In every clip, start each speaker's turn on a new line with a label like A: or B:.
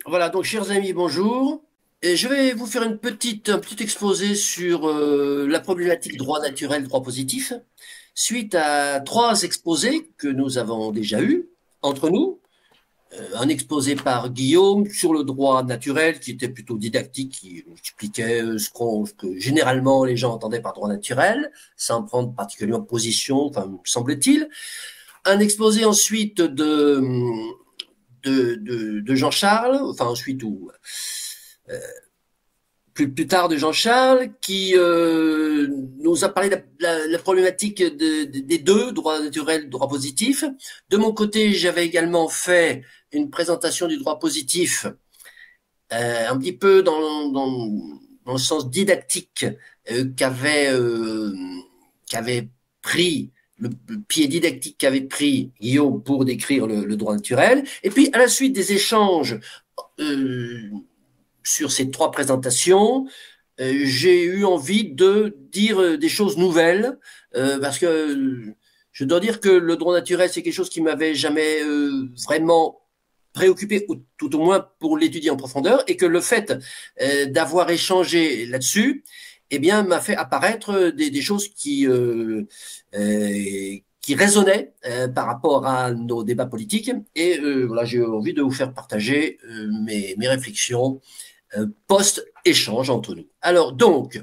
A: Voilà, donc chers amis, bonjour. Et je vais vous faire un petit exposé sur la problématique droit naturel, droit positif, suite à trois exposés que nous avons déjà eus entre nous. Un exposé par Guillaume sur le droit naturel qui était plutôt didactique, qui expliquait ce que généralement les gens entendaient par droit naturel, sans prendre particulièrement position, enfin, me semble-t-il. Un exposé ensuite de Jean-Charles, enfin ensuite ou plus tard de Jean-Charles, qui nous a parlé de la problématique des deux, droit naturel, droit positif. De mon côté, j'avais également fait une présentation du droit positif, un petit peu dans le sens didactique qu'avait pris le pied didactique qu'avait pris Guillaume pour décrire le droit naturel. Et puis, à la suite des échanges euh, sur ces trois présentations, j'ai eu envie de dire des choses nouvelles, parce que je dois dire que le droit naturel, c'est quelque chose qui m'avait jamais vraiment préoccupé, ou tout au moins pour l'étudier en profondeur, et que le fait d'avoir échangé là-dessus, eh bien, m'a fait apparaître des choses qui résonnaient par rapport à nos débats politiques. Et voilà, j'ai envie de vous faire partager mes réflexions post-échange entre nous. Alors donc,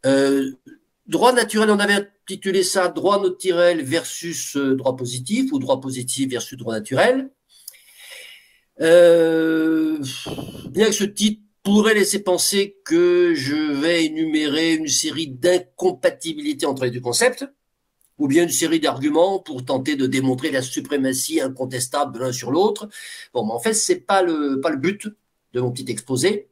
A: euh, droit naturel, on avait intitulé ça droit naturel versus droit positif ou droit positif versus droit naturel. Euh, Bien que ce titre pourrait laisser penser que je vais énumérer une série d'incompatibilités entre les deux concepts, ou bien une série d'arguments pour tenter de démontrer la suprématie incontestable de l'un sur l'autre. Bon, mais en fait, c'est pas le but de mon petit exposé.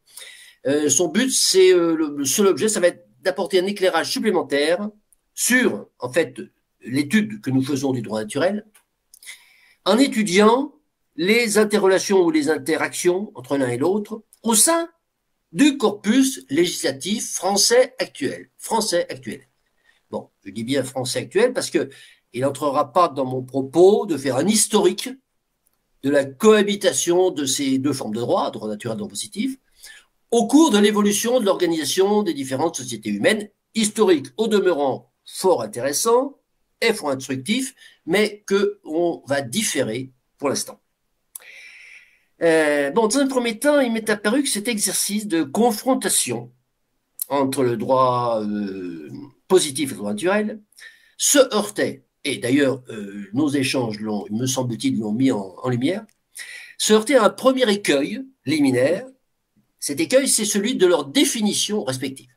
A: Son but, c'est le seul objet, ça va être d'apporter un éclairage supplémentaire sur, en fait, l'étude que nous faisons du droit naturel, en étudiant les interrelations ou les interactions entre l'un et l'autre au sein du corpus législatif français actuel. Français actuel. Bon, je dis bien français actuel parce que il n'entrera pas dans mon propos de faire un historique de la cohabitation de ces deux formes de droit, droit naturel et droit positif, au cours de l'évolution de l'organisation des différentes sociétés humaines, historique au demeurant fort intéressant et fort instructif, mais que on va différer pour l'instant. Dans un premier temps, il m'est apparu que cet exercice de confrontation entre le droit positif et le droit naturel se heurtait, et d'ailleurs nos échanges, me semble-t-il, l'ont mis en lumière, se heurtait à un premier écueil liminaire. Cet écueil, c'est celui de leur définition respective.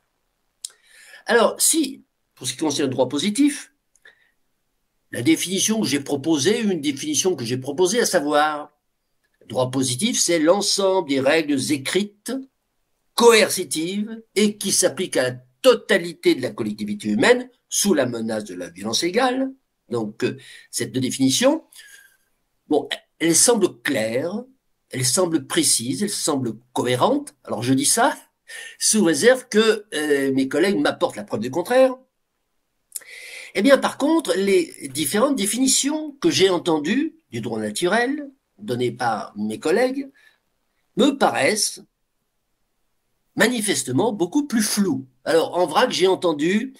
A: Alors, si, pour ce qui concerne le droit positif, la définition que j'ai proposée, une définition que j'ai proposée, à savoir, droit positif, c'est l'ensemble des règles écrites, coercitives, et qui s'appliquent à la totalité de la collectivité humaine, sous la menace de la violence égale. Donc, cette définition, bon, elle semble claire, elle semble précise, elle semble cohérente. Alors, je dis ça sous réserve que mes collègues m'apportent la preuve du contraire. Eh bien, par contre, les différentes définitions que j'ai entendues du droit naturel, données par mes collègues, me paraissent manifestement beaucoup plus floues. Alors, en vrac, j'ai entendu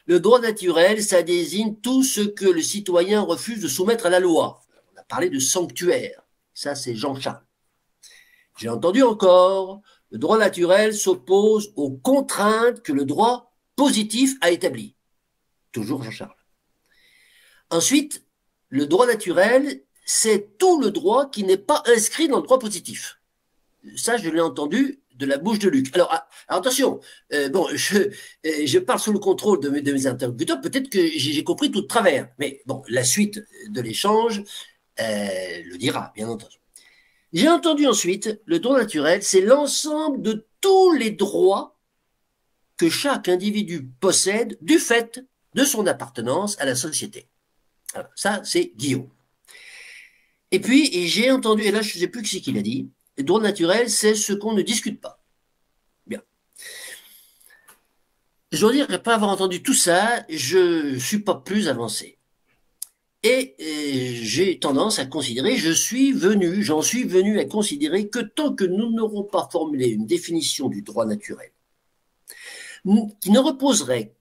A: le droit naturel, ça désigne tout ce que le citoyen refuse de soumettre à la loi. On a parlé de sanctuaire. Ça, c'est Jean-Charles. J'ai entendu encore, le droit naturel s'oppose aux contraintes que le droit positif a établies. Toujours Jean-Charles. Ensuite, le droit naturel, c'est tout le droit qui n'est pas inscrit dans le droit positif. Ça, je l'ai entendu de la bouche de Luc. Alors, attention, bon, je parle sous le contrôle de mes interlocuteurs, peut-être que j'ai compris tout de travers, mais bon, la suite de l'échange le dira, bien entendu. J'ai entendu ensuite, le droit naturel, c'est l'ensemble de tous les droits que chaque individu possède du fait de son appartenance à la société. Alors, ça, c'est Guillaume. Et puis, j'ai entendu, et là, je ne sais plus qui c'est qui l'a dit, le droit naturel, c'est ce qu'on ne discute pas. Bien. Je dois dire qu'après avoir entendu tout ça, je ne suis pas plus avancé. Et j'ai tendance à considérer, j'en suis venu à considérer que tant que nous n'aurons pas formulé une définition du droit naturel, qui ne reposerait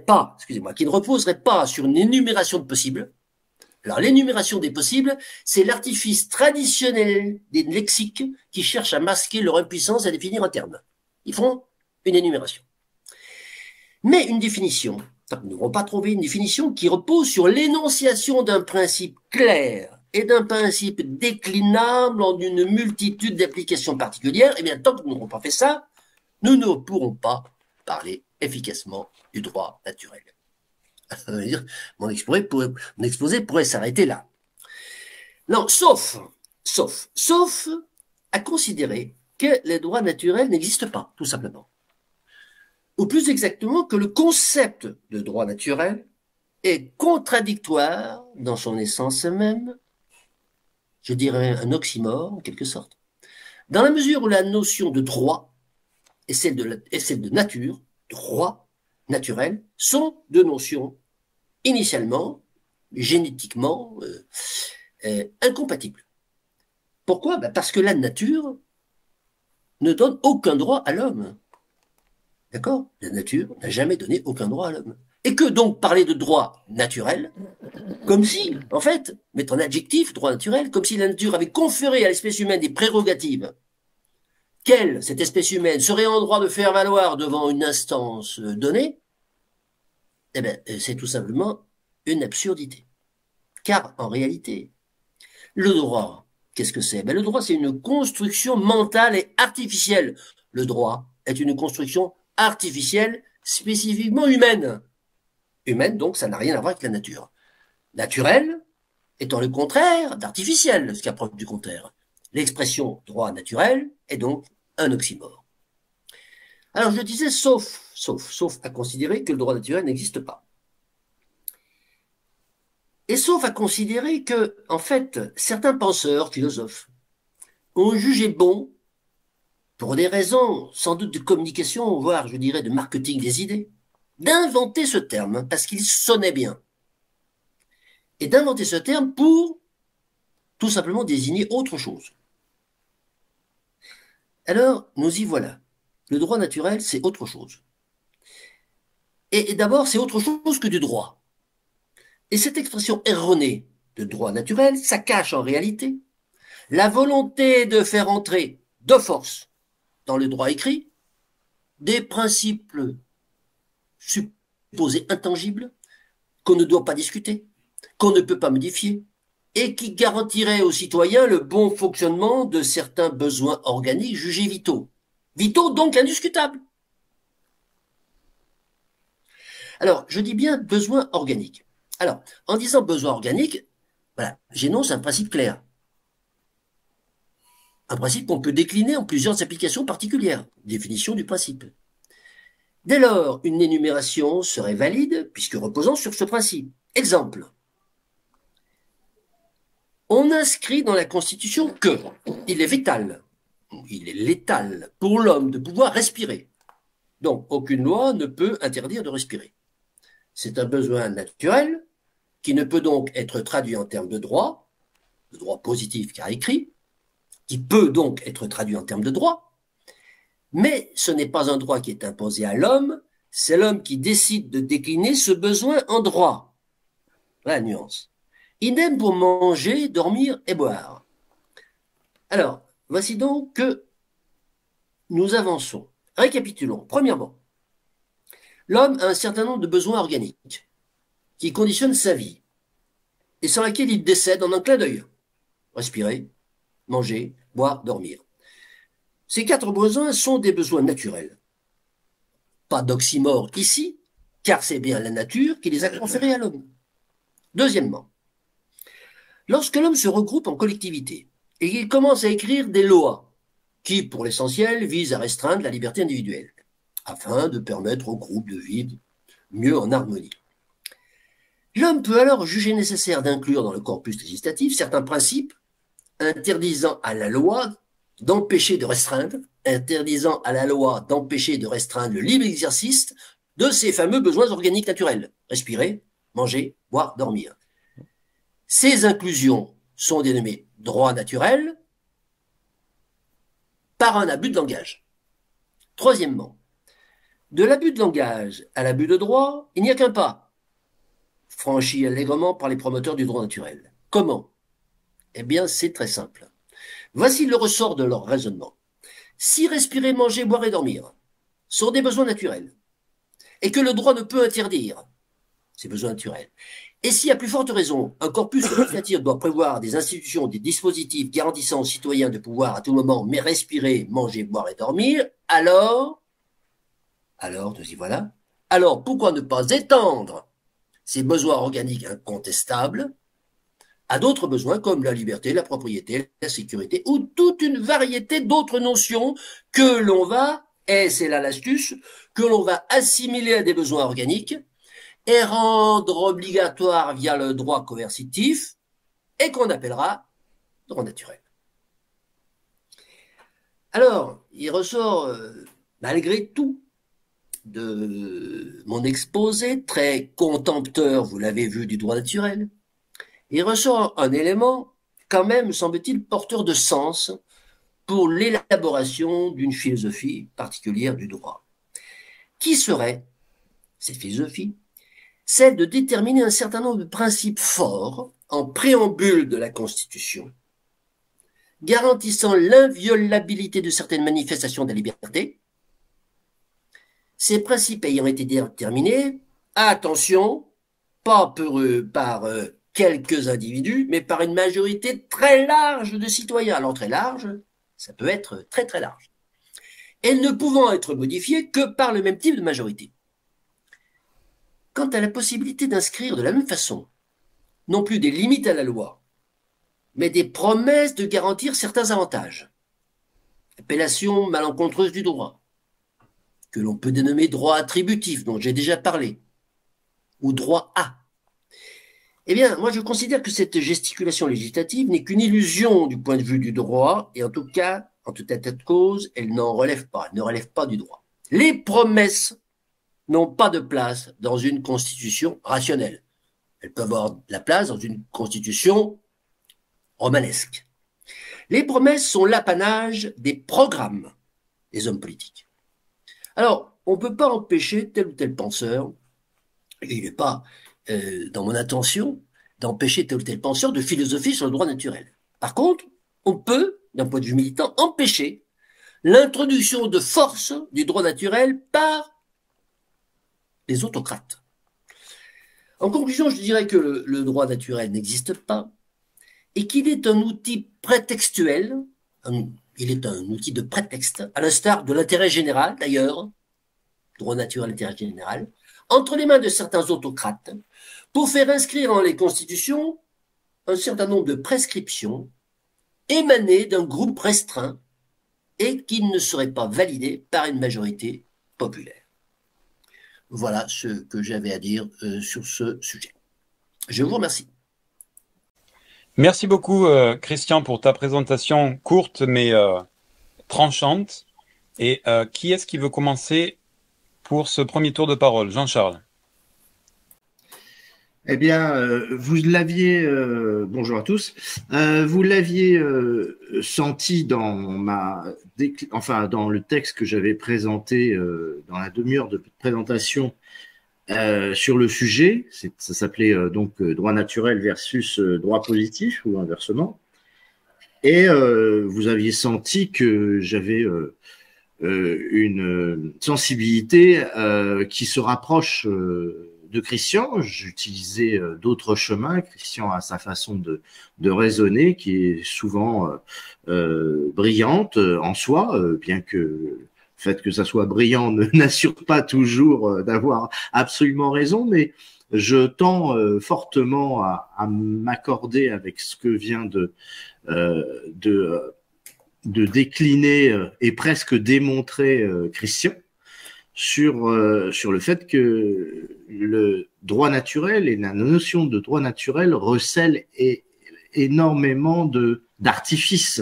A: pas sur une énumération de possibles. Alors, l'énumération des possibles, c'est l'artifice traditionnel des lexiques qui cherchent à masquer leur impuissance à définir un terme. Ils font une énumération. Mais une définition, nous n'aurons pas trouvé une définition qui repose sur l'énonciation d'un principe clair et d'un principe déclinable en une multitude d'applications particulières. Et bien, tant que nous n'aurons pas fait ça, nous ne pourrons pas parler efficacement du droit naturel. Mon exposé pourrait s'arrêter là. Non, sauf à considérer que les droits naturels n'existent pas, tout simplement. Ou plus exactement, que le concept de droit naturel est contradictoire dans son essence même, je dirais un oxymore en quelque sorte, dans la mesure où la notion de droit et celle de nature, droit naturel, sont deux notions initialement, génétiquement, incompatibles. Pourquoi? Parce que la nature ne donne aucun droit à l'homme. D'accord? La nature n'a jamais donné aucun droit à l'homme. Et que donc parler de droit naturel, comme si, en fait, mettre un adjectif, droit naturel, comme si la nature avait conféré à l'espèce humaine des prérogatives qu'elle, cette espèce humaine, serait en droit de faire valoir devant une instance donnée, eh bien, c'est tout simplement une absurdité. Car, en réalité, le droit, qu'est-ce que c'est? Le droit, c'est une construction mentale et artificielle. Le droit est une construction artificielle, spécifiquement humaine. Humaine, donc, ça n'a rien à voir avec la nature. Naturel étant le contraire d'artificiel, ce qui approche du contraire. L'expression droit naturel est donc un oxymore. Alors, je disais sauf à considérer que le droit naturel n'existe pas. Et sauf à considérer que, en fait, certains penseurs, philosophes, ont jugé bon, pour des raisons sans doute de communication, voire, je dirais, de marketing des idées, d'inventer ce terme, parce qu'il sonnait bien. Et d'inventer ce terme pour tout simplement désigner autre chose. Alors, nous y voilà. Le droit naturel, c'est autre chose. Et d'abord, c'est autre chose que du droit. Et cette expression erronée de droit naturel, ça cache en réalité la volonté de faire entrer de force dans le droit écrit des principes supposés intangibles qu'on ne doit pas discuter, qu'on ne peut pas modifier, et qui garantirait aux citoyens le bon fonctionnement de certains besoins organiques jugés vitaux. Vitaux donc indiscutables. Alors, je dis bien besoin organique. Alors, en disant besoin organique, voilà, j'énonce un principe clair. Un principe qu'on peut décliner en plusieurs applications particulières. Définition du principe. Dès lors, une énumération serait valide puisque reposant sur ce principe. Exemple. On inscrit dans la Constitution que il est vital, il est létal pour l'homme de pouvoir respirer. Donc, aucune loi ne peut interdire de respirer. C'est un besoin naturel qui ne peut donc être traduit en termes de droit positif car écrit, qui peut donc être traduit en termes de droit, mais ce n'est pas un droit qui est imposé à l'homme, c'est l'homme qui décide de décliner ce besoin en droit. Voilà la nuance. Idem pour manger, dormir et boire. Alors, voici donc que nous avançons. Récapitulons. Premièrement, l'homme a un certain nombre de besoins organiques qui conditionnent sa vie et sans laquelle il décède en un clin d'œil. Respirer, manger, boire, dormir. Ces quatre besoins sont des besoins naturels. Pas d'oxymore ici, car c'est bien la nature qui les a conférés à l'homme. Deuxièmement, lorsque l'homme se regroupe en collectivité et qu'il commence à écrire des lois qui, pour l'essentiel, visent à restreindre la liberté individuelle, afin de permettre au groupe de vivre mieux en harmonie. L'homme peut alors juger nécessaire d'inclure dans le corpus législatif certains principes interdisant à la loi d'empêcher de restreindre, le libre exercice de ces fameux besoins organiques naturels. Respirer, manger, boire, dormir. Ces inclusions sont dénommées droits naturels par un abus de langage. Troisièmement, de l'abus de langage à l'abus de droit, il n'y a qu'un pas, franchi allègrement par les promoteurs du droit naturel. Comment? Eh bien, c'est très simple. Voici le ressort de leur raisonnement. Si respirer, manger, boire et dormir sont des besoins naturels, et que le droit ne peut interdire ces besoins naturels, et si, à plus forte raison, un corpus législatif doit prévoir des institutions, des dispositifs garantissant aux citoyens de pouvoir à tout moment mais respirer, manger, boire et dormir, alors, nous y voilà, alors pourquoi ne pas étendre ces besoins organiques incontestables à d'autres besoins comme la liberté, la propriété, la sécurité ou toute une variété d'autres notions que l'on va, et c'est là l'astuce, que l'on va assimiler à des besoins organiques et rendre obligatoire via le droit coercitif et qu'on appellera droit naturel. Alors, il ressort, malgré tout, de mon exposé, très contempteur, vous l'avez vu, du droit naturel, il ressort un élément, quand même, semble-t-il, porteur de sens pour l'élaboration d'une philosophie particulière du droit. Qui serait cette philosophie? Celle de déterminer un certain nombre de principes forts en préambule de la Constitution, garantissant l'inviolabilité de certaines manifestations de la liberté. Ces principes ayant été déterminés, attention, pas par quelques individus, mais par une majorité très large de citoyens. Alors très large, ça peut être très très large. Et ne pouvant être modifiés que par le même type de majorité. Quant à la possibilité d'inscrire de la même façon, non plus des limites à la loi, mais des promesses de garantir certains avantages, appellation malencontreuse du droit, que l'on peut dénommer droit attributif, dont j'ai déjà parlé, ou droit A. Eh bien, moi je considère que cette gesticulation législative n'est qu'une illusion du point de vue du droit, et en tout cas, en tout état de cause, elle n'en relève pas, elle ne relève pas du droit. Les promesses n'ont pas de place dans une constitution rationnelle. Elles peuvent avoir de la place dans une constitution romanesque. Les promesses sont l'apanage des programmes des hommes politiques. Alors, on ne peut pas empêcher tel ou tel penseur, et il n'est pas dans mon intention d'empêcher tel ou tel penseur de philosopher sur le droit naturel. Par contre, on peut, d'un point de vue militant, empêcher l'introduction de force du droit naturel par les autocrates. En conclusion, je dirais que le droit naturel n'existe pas et qu'il est un outil prétextuel, il est un outil de prétexte, à l'instar de l'intérêt général d'ailleurs, droit naturel, intérêt général, entre les mains de certains autocrates pour faire inscrire dans les constitutions un certain nombre de prescriptions émanées d'un groupe restreint et qui ne seraient pas validées par une majorité populaire. Voilà ce que j'avais à dire sur ce sujet. Je vous remercie.
B: Merci beaucoup, Christian, pour ta présentation courte mais tranchante. Et qui est-ce qui veut commencer pour ce premier tour de parole? Jean-Charles.
C: Eh bien, vous l'aviez, bonjour à tous, vous l'aviez senti dans dans le texte que j'avais présenté dans la demi-heure de présentation sur le sujet. Ça s'appelait donc droit naturel versus droit positif ou inversement. Et vous aviez senti que j'avais une sensibilité qui se rapproche de Christian. J'utilisais d'autres chemins. Christian a sa façon de raisonner qui est souvent brillante en soi, bien que le fait que ça soit brillant n'assure pas toujours d'avoir absolument raison, mais je tends fortement à m'accorder avec ce que vient de décliner et presque démontrer Christian sur le fait que le droit naturel et la notion de droit naturel recèle énormément d'artifices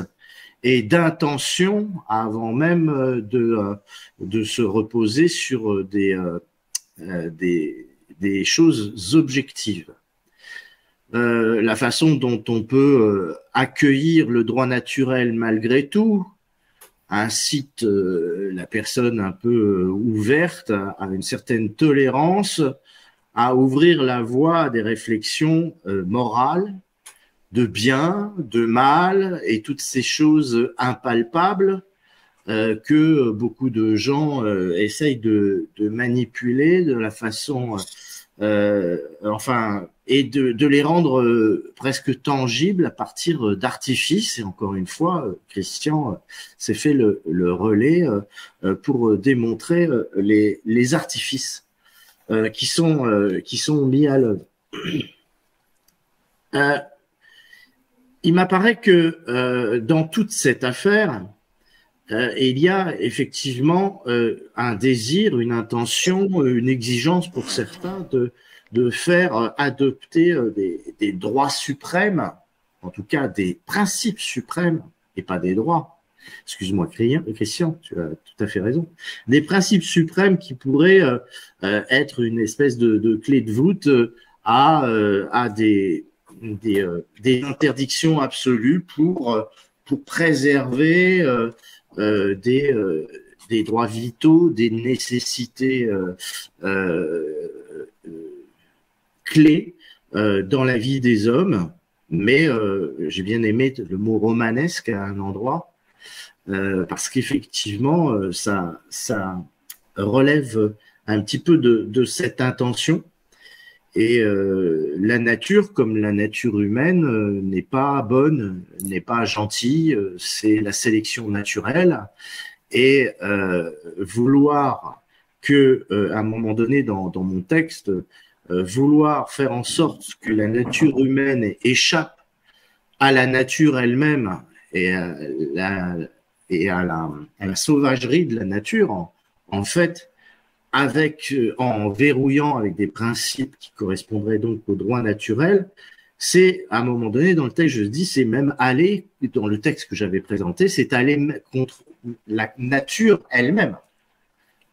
C: et d'intentions avant même de se reposer sur des des choses objectives. La façon dont on peut accueillir le droit naturel malgré tout incite la personne un peu ouverte à une certaine tolérance, à ouvrir la voie à des réflexions morales, de bien, de mal, et toutes ces choses impalpables que beaucoup de gens essayent de manipuler de la façon, enfin, et de les rendre presque tangibles à partir d'artifices. Et encore une fois, Christian s'est fait le relais pour démontrer les artifices qui sont mis à l'œuvre. Il m'apparaît que dans toute cette affaire, il y a effectivement un désir, une intention, une exigence pour certains de faire adopter des droits suprêmes, en tout cas des principes suprêmes, et pas des droits. Excuse-moi, Christian, tu as tout à fait raison. Des principes suprêmes qui pourraient être une espèce de clé de voûte à des interdictions absolues pour préserver des droits vitaux, des nécessités clés dans la vie des hommes. Mais j'ai bien aimé le mot romanesque à un endroit, parce qu'effectivement, ça relève un petit peu de cette intention. Et la nature, comme la nature humaine, n'est pas bonne, n'est pas gentille, c'est la sélection naturelle. Et vouloir que, à un moment donné dans mon texte, vouloir faire en sorte que la nature humaine échappe à la nature elle-même et à la sauvagerie de la nature, en fait, en verrouillant avec des principes qui correspondraient donc au droit naturel, c'est à un moment donné dans le texte, je dis, c'est même aller, dans le texte que j'avais présenté, c'est aller contre la nature elle-même,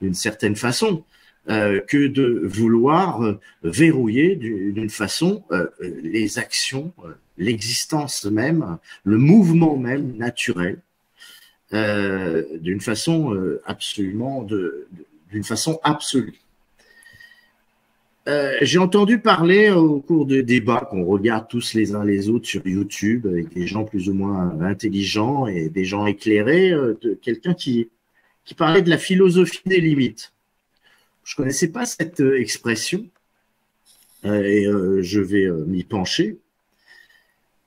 C: d'une certaine façon, que de vouloir verrouiller d'une façon les actions, l'existence même, le mouvement même naturel, d'une façon absolument d'une façon absolue. J'ai entendu parler au cours de débats qu'on regarde tous les uns les autres sur YouTube avec des gens plus ou moins intelligents et des gens éclairés, de quelqu'un qui parlait de la philosophie des limites. Je connaissais pas cette expression et je vais m'y pencher.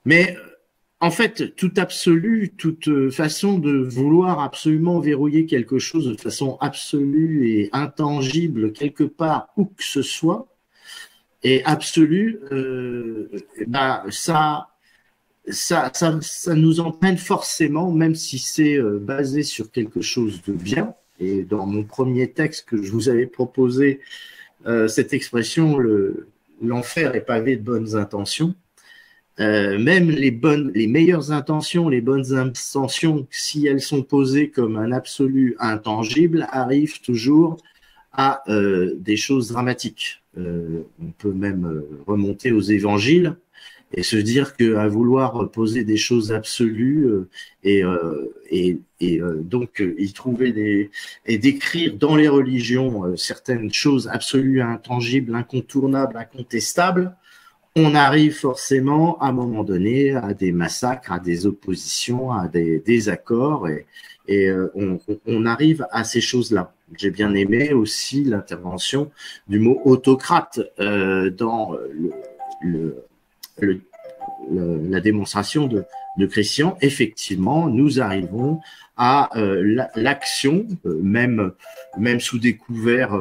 C: Mais en fait, tout absolu, toute façon de vouloir absolument verrouiller quelque chose de façon absolue et intangible quelque part où que ce soit, et absolu, ça nous entraîne forcément, même si c'est basé sur quelque chose de bien. Et dans mon premier texte que je vous avais proposé, cette expression, l'enfer est pavé de bonnes intentions. Même les meilleures intentions, les bonnes intentions, si elles sont posées comme un absolu intangible, arrivent toujours à des choses dramatiques. On peut même remonter aux évangiles et se dire qu'à vouloir poser des choses absolues donc y trouver et décrire dans les religions certaines choses absolues, intangibles, incontournables, incontestables, on arrive forcément à un moment donné à des massacres, à des oppositions, à des désaccords et on arrive à ces choses-là. J'ai bien aimé aussi l'intervention du mot autocrate dans la démonstration de Christian. Effectivement, nous arrivons à l'action, même sous des couverts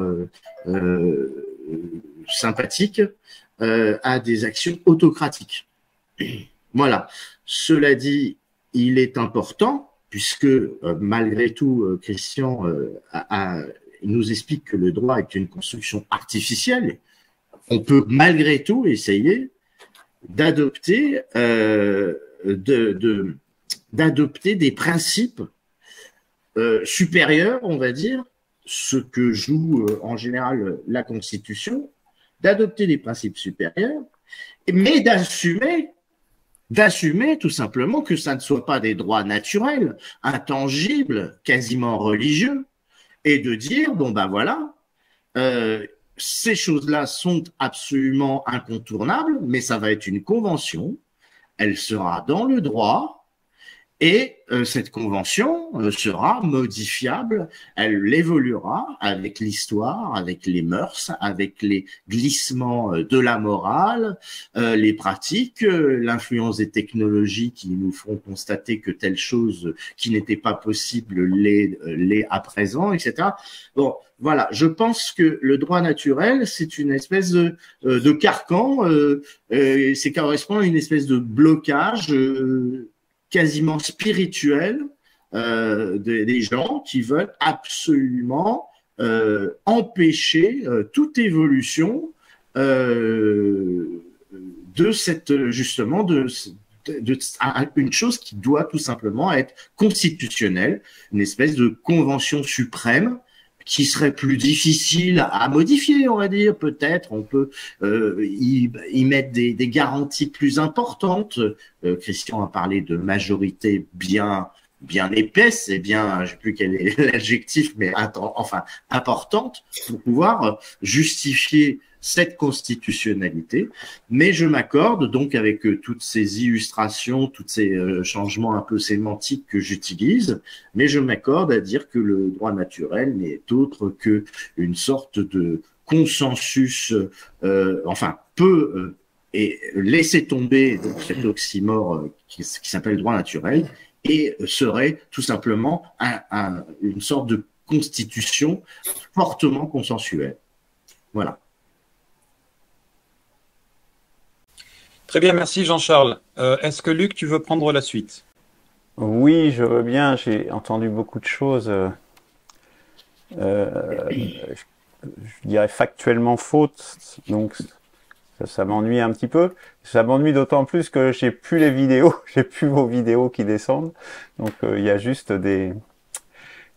C: sympathiques, à des actions autocratiques. Voilà. Cela dit, il est important, puisque malgré tout, Christian nous explique que le droit est une construction artificielle. On peut malgré tout essayer d'adopter d'adopter des principes supérieurs, on va dire, ce que joue en général la Constitution, d'adopter des principes supérieurs, mais d'assumer tout simplement que ça ne soit pas des droits naturels, intangibles, quasiment religieux, et de dire, bon ben voilà, ces choses-là sont absolument incontournables, mais ça va être une convention, elle sera dans le droit, et cette convention sera modifiable, elle évoluera avec l'histoire, avec les mœurs, avec les glissements de la morale, les pratiques, l'influence des technologies qui nous feront constater que telle chose qui n'était pas possible l'est à présent, etc. Bon, voilà, je pense que le droit naturel, c'est une espèce de carcan, c'est correspond à une espèce de blocage quasiment spirituel des gens qui veulent absolument empêcher toute évolution de cette justement de une chose qui doit tout simplement être constitutionnelle, une espèce de convention suprême qui serait plus difficile à modifier, on va dire, peut-être. On peut y mettre des garanties plus importantes. Christian a parlé de majorité bien épaisse, et bien, je sais plus quel est l'adjectif, mais enfin importante, pour pouvoir justifier cette constitutionnalité. Mais je m'accorde donc avec toutes ces illustrations, tous ces changements un peu sémantiques que j'utilise, mais je m'accorde à dire que le droit naturel n'est autre que une sorte de consensus, enfin peut et laisser tomber donc, cet oxymore qui s'appelle droit naturel, et serait tout simplement une sorte de constitution fortement consensuelle. Voilà.
B: Très bien, merci Jean-Charles. Est-ce que Luc, tu veux prendre la suite?
D: Oui, je veux bien. J'ai entendu beaucoup de choses, je dirais factuellement fautes, donc ça m'ennuie un petit peu. Ça m'ennuie d'autant plus que j'ai plus les vidéos, j'ai plus vos vidéos qui descendent. Donc il y a juste des.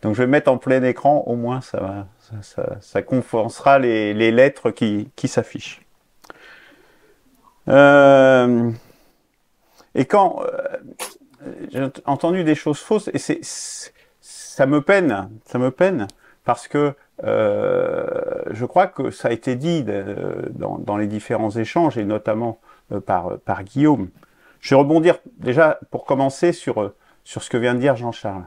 D: Donc je vais mettre en plein écran, au moins ça compensera les lettres qui s'affichent. Et quand j'ai entendu des choses fausses, et ça me peine parce que je crois que ça a été dit dans les différents échanges, et notamment par Guillaume. Je vais rebondir déjà pour commencer sur ce que vient de dire Jean-Charles.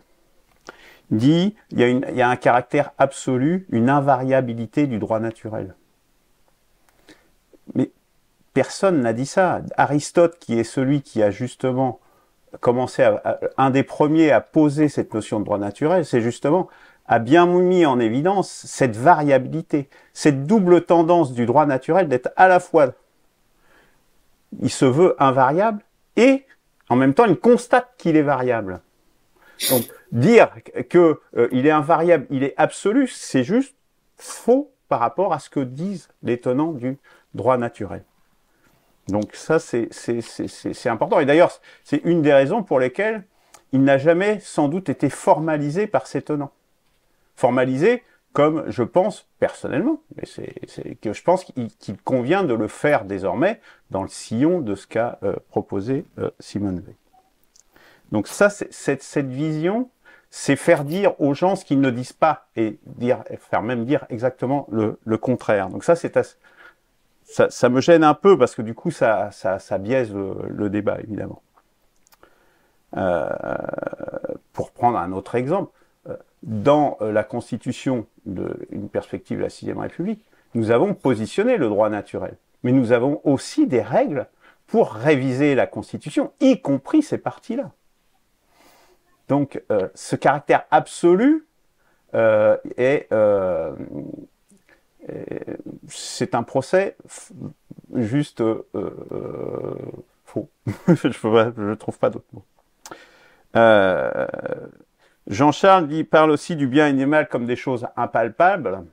D: Il y a un caractère absolu, une invariabilité du droit naturel. Mais personne n'a dit ça. Aristote, qui est celui qui a justement commencé un des premiers à poser cette notion de droit naturel, c'est justement a bien mis en évidence cette variabilité, cette double tendance du droit naturel d'être à la fois, il se veut invariable et en même temps il constate qu'il est variable. Donc dire qu'il est invariable, il est absolu, c'est juste faux par rapport à ce que disent les tenants du droit naturel. Donc ça, c'est important. Et d'ailleurs, c'est une des raisons pour lesquelles il n'a jamais sans doute été formalisé par ses tenants. Formalisé comme je pense personnellement, mais que je pense qu'il convient de le faire désormais dans le sillon de ce qu'a proposé Simone Weil. Donc ça, cette vision, c'est faire dire aux gens ce qu'ils ne disent pas et faire même dire exactement le contraire. Donc ça, ça me gêne un peu parce que du coup, ça biaise le débat, évidemment. Pour prendre un autre exemple, dans la constitution d'une perspective de la 6e République, nous avons positionné le droit naturel. Mais nous avons aussi des règles pour réviser la Constitution, y compris ces parties-là. Donc, ce caractère absolu c'est un procès juste faux. Je trouve pas d'autre mot. Jean-Charles parle aussi du bien et du mal comme des choses impalpables.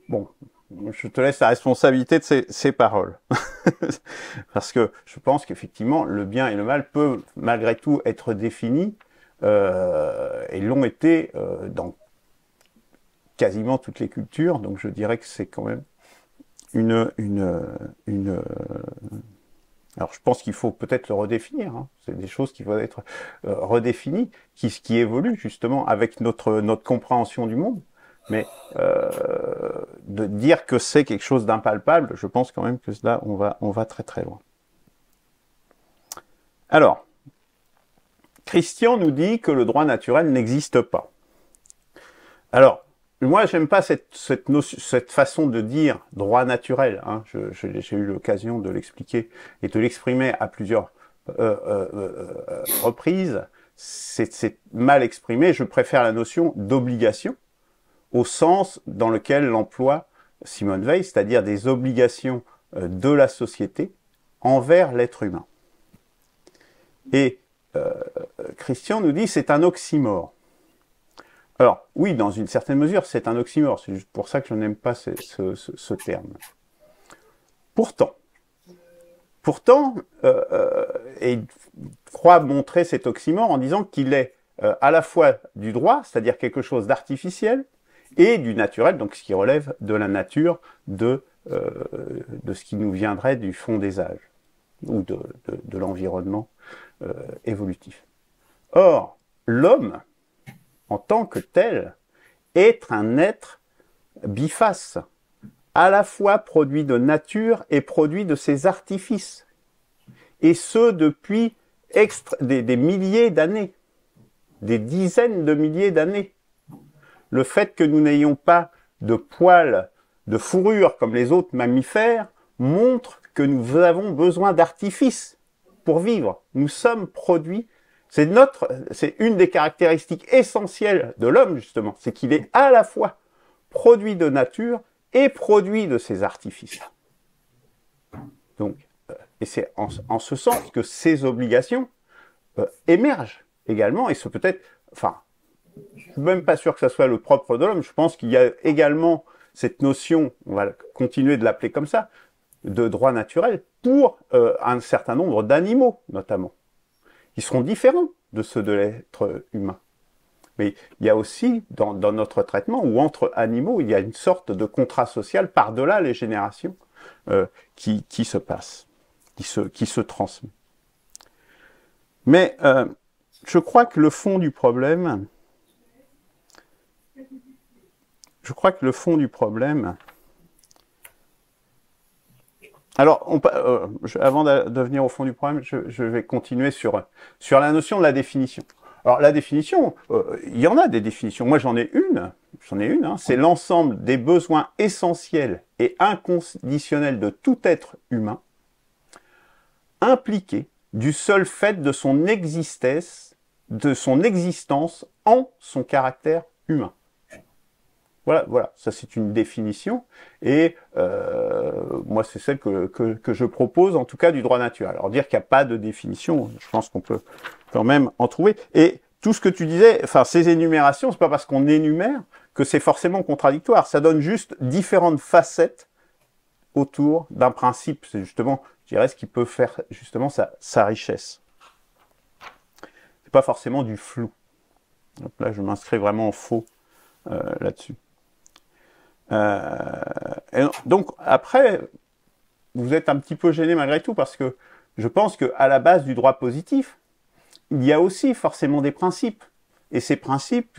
D: Bon, je te laisse la responsabilité de ces paroles. Parce que je pense qu'effectivement, le bien et le mal peuvent malgré tout être définis, et l'ont été dans quasiment toutes les cultures, donc je dirais que c'est quand même alors je pense qu'il faut peut-être le redéfinir, hein. C'est des choses qui vont être redéfinies, qui évoluent justement avec notre compréhension du monde, mais de dire que c'est quelque chose d'impalpable, je pense quand même que là on va très très loin. Alors, Christian nous dit que le droit naturel n'existe pas. Alors, moi, j'aime pas cette façon de dire droit naturel, hein. J'ai eu l'occasion de l'expliquer et de l'exprimer à plusieurs reprises. C'est mal exprimé. Je préfère la notion d'obligation au sens dans lequel l'emploie Simone Weil, c'est-à-dire des obligations de la société envers l'être humain. Et Christian nous dit c'est un oxymore. Alors, oui, dans une certaine mesure, c'est un oxymore. C'est juste pour ça que je n'aime pas ce terme. Pourtant, et il croit montrer cet oxymore en disant qu'il est à la fois du droit, c'est-à-dire quelque chose d'artificiel, et du naturel, donc ce qui relève de la nature, de ce qui nous viendrait du fond des âges, ou de l'environnement évolutif. Or, l'homme, en tant que tel, est un être biface, à la fois produit de nature et produit de ses artifices, et ce depuis des milliers d'années, des dizaines de milliers d'années. Le fait que nous n'ayons pas de poils, de fourrure comme les autres mammifères, montre que nous avons besoin d'artifices pour vivre. Nous sommes produits. C'est une des caractéristiques essentielles de l'homme, justement. C'est qu'il est à la fois produit de nature et produit de ses artifices. Donc, et c'est en ce sens que ces obligations émergent également, et ce peut-être, enfin, je suis même pas sûr que ça soit le propre de l'homme. Je pense qu'il y a également cette notion, on va continuer de l'appeler comme ça, de droit naturel pour un certain nombre d'animaux, notamment. Qui seront différents de ceux de l'être humain. Mais il y a aussi, dans notre traitement, ou entre animaux, il y a une sorte de contrat social par-delà les générations qui se passe, qui se transmet. Mais je crois que le fond du problème, alors, avant de venir au fond du problème, je vais continuer sur la notion de la définition. Alors, la définition, il y en a des définitions. Moi, j'en ai une, hein. C'est l'ensemble des besoins essentiels et inconditionnels de tout être humain, impliqués du seul fait de son existence en son caractère humain. Voilà, ça c'est une définition, et moi c'est celle que je propose, en tout cas du droit naturel. Alors dire qu'il n'y a pas de définition, je pense qu'on peut quand même en trouver. Et tout ce que tu disais, enfin ces énumérations, c'est pas parce qu'on énumère que c'est forcément contradictoire, ça donne juste différentes facettes autour d'un principe. C'est justement, je dirais, ce qui peut faire justement sa richesse. C'est pas forcément du flou. Donc là je m'inscris vraiment en faux là-dessus. Et donc après, vous êtes un petit peu gêné malgré tout parce que je pense qu'à la base du droit positif, il y a aussi forcément des principes. Et ces principes,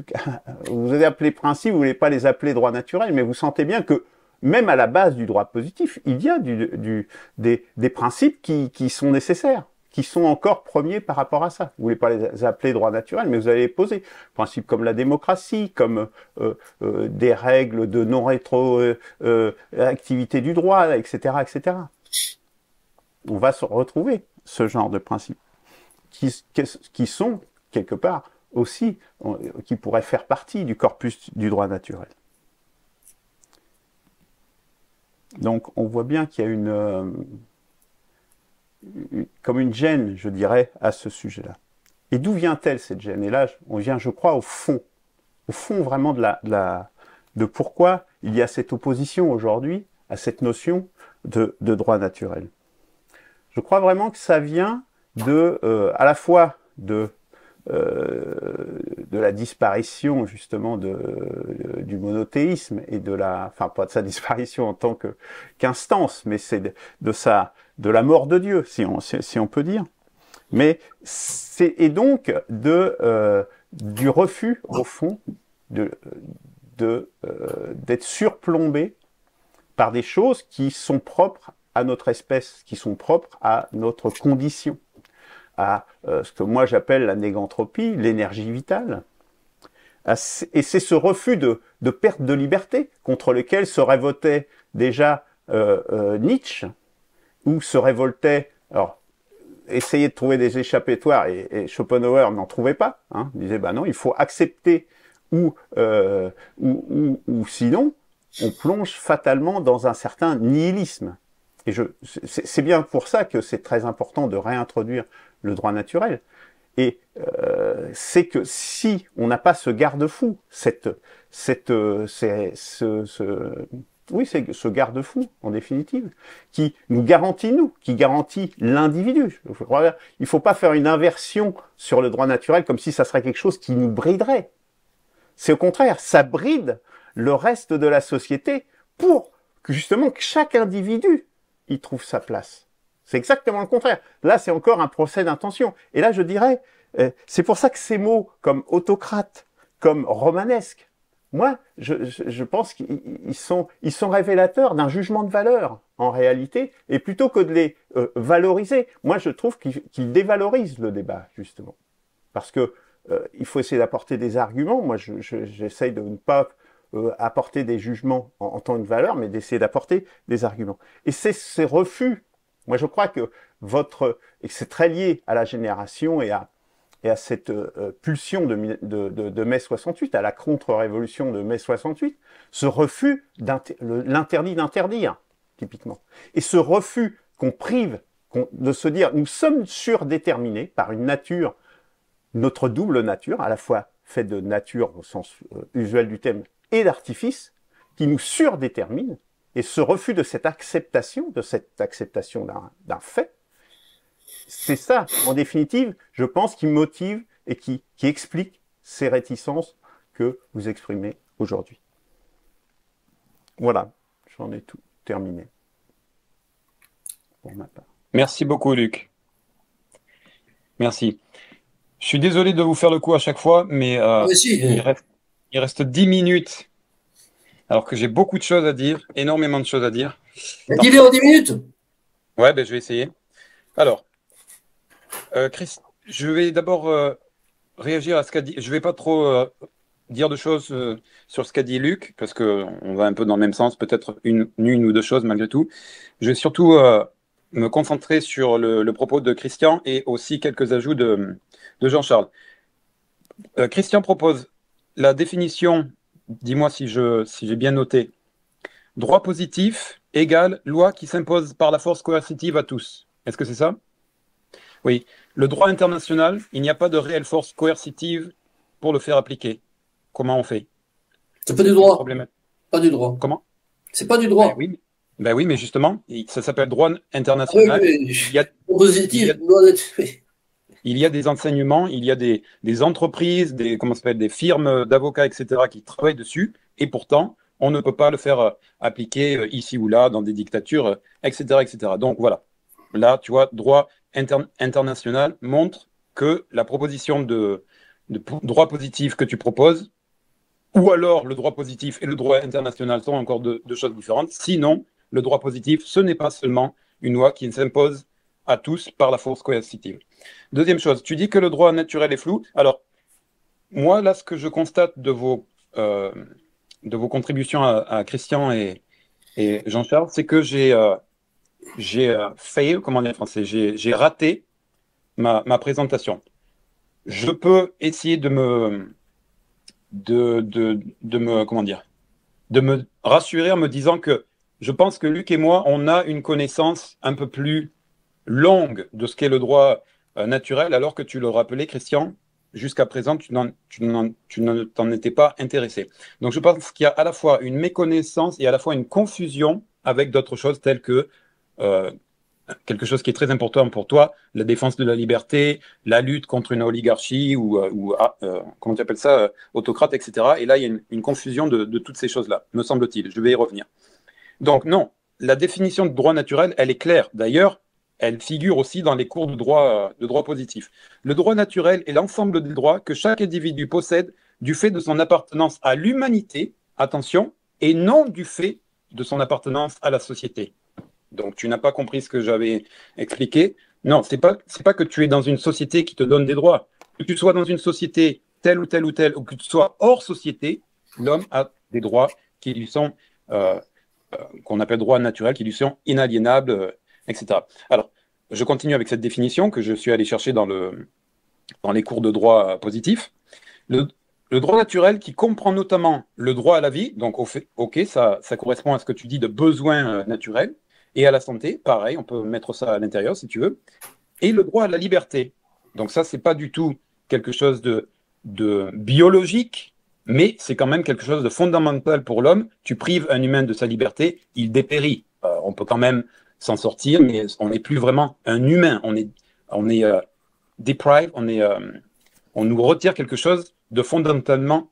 D: vous avez appelé principes, vous ne voulez pas les appeler droit naturel, mais vous sentez bien que même à la base du droit positif, il y a des principes qui sont nécessaires, qui sont encore premiers par rapport à ça. Vous voulez pas les appeler droit naturel, mais vous allez les poser. Principes comme la démocratie, comme des règles de non-rétroactivité du droit, etc., etc. On va se retrouver ce genre de principes qui sont, quelque part, aussi, qui pourraient faire partie du corpus du droit naturel. Donc, on voit bien qu'il y a comme une gêne, je dirais, à ce sujet-là. Et d'où vient-elle, cette gêne? Et là, on vient, je crois, au fond vraiment de pourquoi il y a cette opposition aujourd'hui à cette notion de droit naturel. Je crois vraiment que ça vient à la fois de la disparition, justement, du monothéisme et de enfin pas de sa disparition en tant qu'instance, mais c'est de la mort de Dieu, si on peut dire. Mais et donc du refus, au fond, d'être surplombé par des choses qui sont propres à notre espèce, qui sont propres à notre condition, à ce que moi j'appelle la négantropie, l'énergie vitale. Et c'est ce refus de perte de liberté contre lequel se révoltait déjà Nietzsche, ou se révoltait, alors, essayer de trouver des échappatoires, et Schopenhauer n'en trouvait pas, hein, il disait, non, il faut accepter, ou sinon, on plonge fatalement dans un certain nihilisme. Et c'est bien pour ça que c'est très important de réintroduire le droit naturel. Et c'est que si on n'a pas ce garde-fou, ce garde-fou, en définitive, qui nous garantit, qui garantit l'individu. Il ne faut pas faire une inversion sur le droit naturel comme si ça serait quelque chose qui nous briderait. C'est au contraire, ça bride le reste de la société pour que justement que chaque individu y trouve sa place. C'est exactement le contraire. Là, c'est encore un procès d'intention. Et là, je dirais, c'est pour ça que ces mots comme autocrate, comme romanesque, moi, je pense qu'ils sont révélateurs d'un jugement de valeur, en réalité, et plutôt que de les valoriser, moi, je trouve qu'ils dévalorisent le débat, justement. Parce que il faut essayer d'apporter des arguments. Moi, j'essaye de ne pas apporter des jugements en tant que valeur, mais d'essayer d'apporter des arguments. Et c'est ces refus. Moi, je crois que et que c'est très lié à la génération et à cette pulsion de mai 68, à la contre-révolution de mai 68, ce refus, l'interdit d'interdire, typiquement. Et ce refus qu'on prive, de se dire, nous sommes surdéterminés par une nature, notre double nature, à la fois faite de nature au sens usuel du terme, et d'artifice, qui nous surdétermine, et ce refus de cette acceptation d'un fait, c'est ça, en définitive, je pense, qui motive et qui explique ces réticences que vous exprimez aujourd'hui. Voilà, j'en ai tout terminé pour ma part.
B: Merci beaucoup, Luc. Merci. Je suis désolé de vous faire le coup à chaque fois, mais il reste 10 minutes, alors que j'ai beaucoup de choses à dire, énormément de choses à dire.
A: Dis-les en 10 minutes.
B: Ouais, je vais essayer. Alors, Chris, je vais d'abord réagir à ce qu'a dit. Je vais pas trop dire de choses sur ce qu'a dit Luc, parce qu'on va un peu dans le même sens, peut-être une ou deux choses malgré tout. Je vais surtout me concentrer sur le propos de Christian et aussi quelques ajouts de Jean-Charles. Christian propose la définition, dis-moi si j'ai bien noté, droit positif égale loi qui s'impose par la force coercitive à tous. Est-ce que c'est ça? Oui. Le droit international, il n'y a pas de réelle force coercitive pour le faire appliquer. Comment on fait?
A: C'est pas du droit. Pas du droit.
B: Comment?
A: C'est pas du droit.
B: Ben oui, mais justement, ça s'appelle droit international.
A: Il y
B: a des enseignements, il y a des entreprises, des firmes d'avocats, etc., qui travaillent dessus, et pourtant, on ne peut pas le faire appliquer ici ou là, dans des dictatures, etc., etc. Donc voilà. Là, tu vois, droit international montre que la proposition de droit positif que tu proposes, ou alors le droit positif et le droit international sont encore deux choses différentes. Sinon, le droit positif, ce n'est pas seulement une loi qui s'impose à tous par la force coercitive. Deuxième chose, tu dis que le droit naturel est flou. Alors, moi, là, ce que je constate de vos contributions à Christian et Jean-Charles, c'est que j'ai fail, comment dire en français, j'ai raté ma présentation. Je peux essayer de me rassurer en me disant que je pense que Luc et moi, on a une connaissance un peu plus longue de ce qu'est le droit naturel, alors que tu le rappelais, Christian, jusqu'à présent, tu ne t'en étais pas intéressé. Donc je pense qu'il y a à la fois une méconnaissance et à la fois une confusion avec d'autres choses telles que quelque chose qui est très important pour toi, la défense de la liberté, la lutte contre une oligarchie comment tu appelles ça, autocrate, etc. Et là, il y a une confusion de toutes ces choses-là, me semble-t-il. Je vais y revenir. Donc non, la définition de droit naturel, elle est claire. D'ailleurs, elle figure aussi dans les cours de droit positif. Le droit naturel est l'ensemble des droits que chaque individu possède du fait de son appartenance à l'humanité, attention, et non du fait de son appartenance à la société. Donc, tu n'as pas compris ce que j'avais expliqué. Non, c'est pas que tu es dans une société qui te donne des droits. Que tu sois dans une société telle ou telle ou telle, ou que tu sois hors société, l'homme a des droits qui lui sont, qu'on appelle droits naturels, qui lui sont inaliénables, etc. Alors, je continue avec cette définition que je suis allé chercher dans les cours de droit positif. Le droit naturel qui comprend notamment le droit à la vie, donc ok, ça correspond à ce que tu dis de besoin naturel, et à la santé, pareil, on peut mettre ça à l'intérieur si tu veux, et le droit à la liberté. Donc ça, c'est pas du tout quelque chose de biologique, mais c'est quand même quelque chose de fondamental pour l'homme. Tu prives un humain de sa liberté, il dépérit. On peut quand même s'en sortir, mais on n'est plus vraiment un humain. On est deprived, on nous retire quelque chose de fondamentalement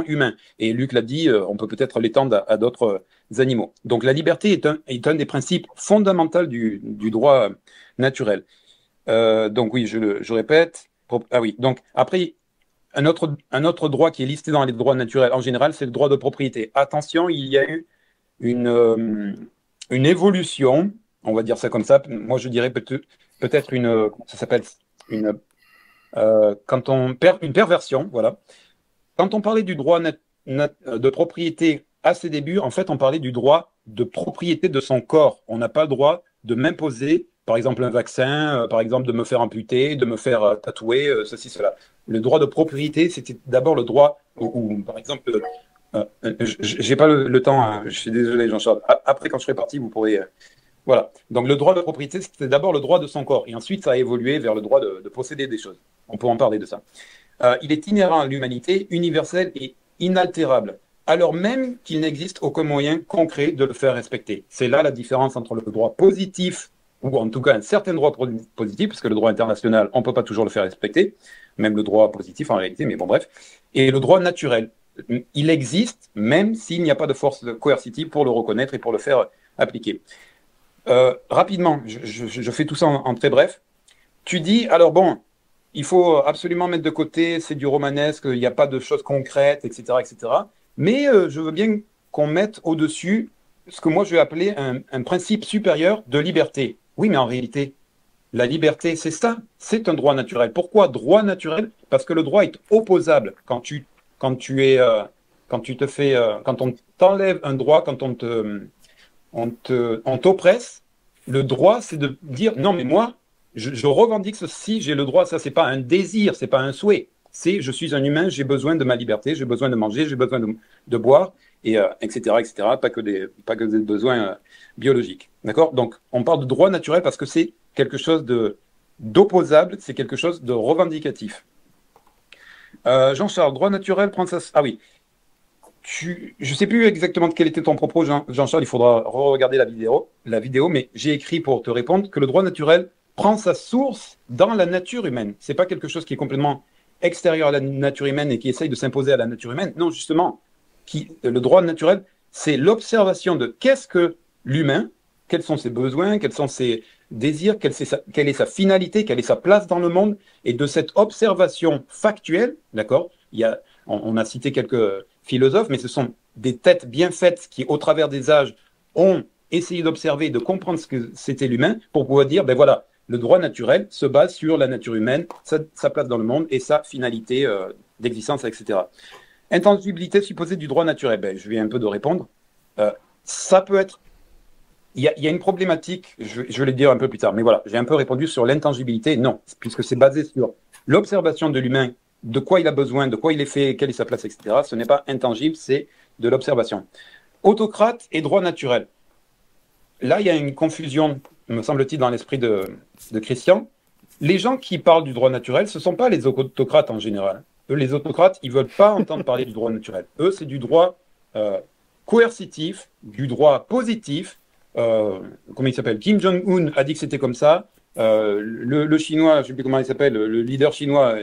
B: humain. Et Luc l'a dit, on peut peut-être l'étendre à d'autres animaux. Donc la liberté est un des principes fondamentaux du droit naturel. Donc oui, je répète. Ah oui, donc après, un autre droit qui est listé dans les droits naturels en général, c'est le droit de propriété. Attention, il y a eu une évolution, on va dire ça comme ça. Moi, je dirais peut-être ça s'appelle quand on perd une perversion, voilà. Quand on parlait du droit de propriété à ses débuts, en fait, on parlait du droit de propriété de son corps. On n'a pas le droit de m'imposer, par exemple, un vaccin, par exemple, de me faire amputer, de me faire tatouer, ceci, cela. Le droit de propriété, c'était d'abord le droit, ou par exemple, j'ai pas le temps, hein, je suis désolé, Jean-Charles. Après, quand je serai parti, vous pourrez. Voilà. Donc, le droit de propriété, c'était d'abord le droit de son corps. Et ensuite, ça a évolué vers le droit de posséder des choses. On peut en parler de ça. Il est inhérent à l'humanité, universel et inaltérable, alors même qu'il n'existe aucun moyen concret de le faire respecter. C'est là la différence entre le droit positif, ou en tout cas un certain droit positif, parce que le droit international, on ne peut pas toujours le faire respecter, même le droit positif en réalité, mais bon bref, et le droit naturel. Il existe, même s'il n'y a pas de force coercitive pour le reconnaître et pour le faire appliquer. Rapidement, je fais tout ça en très bref. Tu dis, alors bon, il faut absolument mettre de côté, c'est du romanesque, il n'y a pas de choses concrètes, etc., etc. Mais je veux bien qu'on mette au-dessus ce que moi je vais appeler un principe supérieur de liberté. Oui, mais en réalité, la liberté, c'est ça, c'est un droit naturel. Pourquoi droit naturel? Parce que le droit est opposable. Quand on t'enlève un droit, quand on t'oppresse, le droit, c'est de dire non, mais moi, je revendique ceci, j'ai le droit, ça, c'est pas un désir, c'est pas un souhait. C'est je suis un humain, j'ai besoin de ma liberté, j'ai besoin de manger, j'ai besoin de boire, et etc., etc. Pas que des besoins biologiques. D'accord? Donc, on parle de droit naturel parce que c'est quelque chose d'opposable, c'est quelque chose de revendicatif. Jean-Charles, droit naturel prend ça. Ah oui. Je ne sais plus exactement quel était ton propos, Jean-Charles, il faudra re-regarder la vidéo, mais j'ai écrit pour te répondre que le droit naturel prend sa source dans la nature humaine. Ce n'est pas quelque chose qui est complètement extérieur à la nature humaine et qui essaye de s'imposer à la nature humaine. Non, justement, le droit naturel, c'est l'observation de qu'est-ce que l'humain, quels sont ses besoins, quels sont ses désirs, quelle est sa finalité, quelle est sa place dans le monde, et de cette observation factuelle, d'accord, on a cité quelques philosophes, mais ce sont des têtes bien faites qui, au travers des âges, ont essayé d'observer, de comprendre ce que c'était l'humain, pour pouvoir dire, ben voilà, le droit naturel se base sur la nature humaine, sa place dans le monde et sa finalité d'existence, etc. Intangibilité supposée du droit naturel. Ben, je viens un peu de répondre. Ça peut être... Il y a une problématique, je vais le dire un peu plus tard, mais voilà, j'ai un peu répondu sur l'intangibilité. Non, puisque c'est basé sur l'observation de l'humain, de quoi il a besoin, de quoi il est fait, quelle est sa place, etc. Ce n'est pas intangible, c'est de l'observation. Autocrate et droit naturel. Là, il y a une confusion, me semble-t-il, dans l'esprit de Christian. Les gens qui parlent du droit naturel, ce ne sont pas les autocrates en général. Eux, les autocrates, ils ne veulent pas entendre parler du droit naturel. Eux, c'est du droit coercitif, du droit positif, comment il s'appelle, Kim Jong-un a dit que c'était comme ça. Le Chinois, je ne sais plus comment il s'appelle, le leader chinois,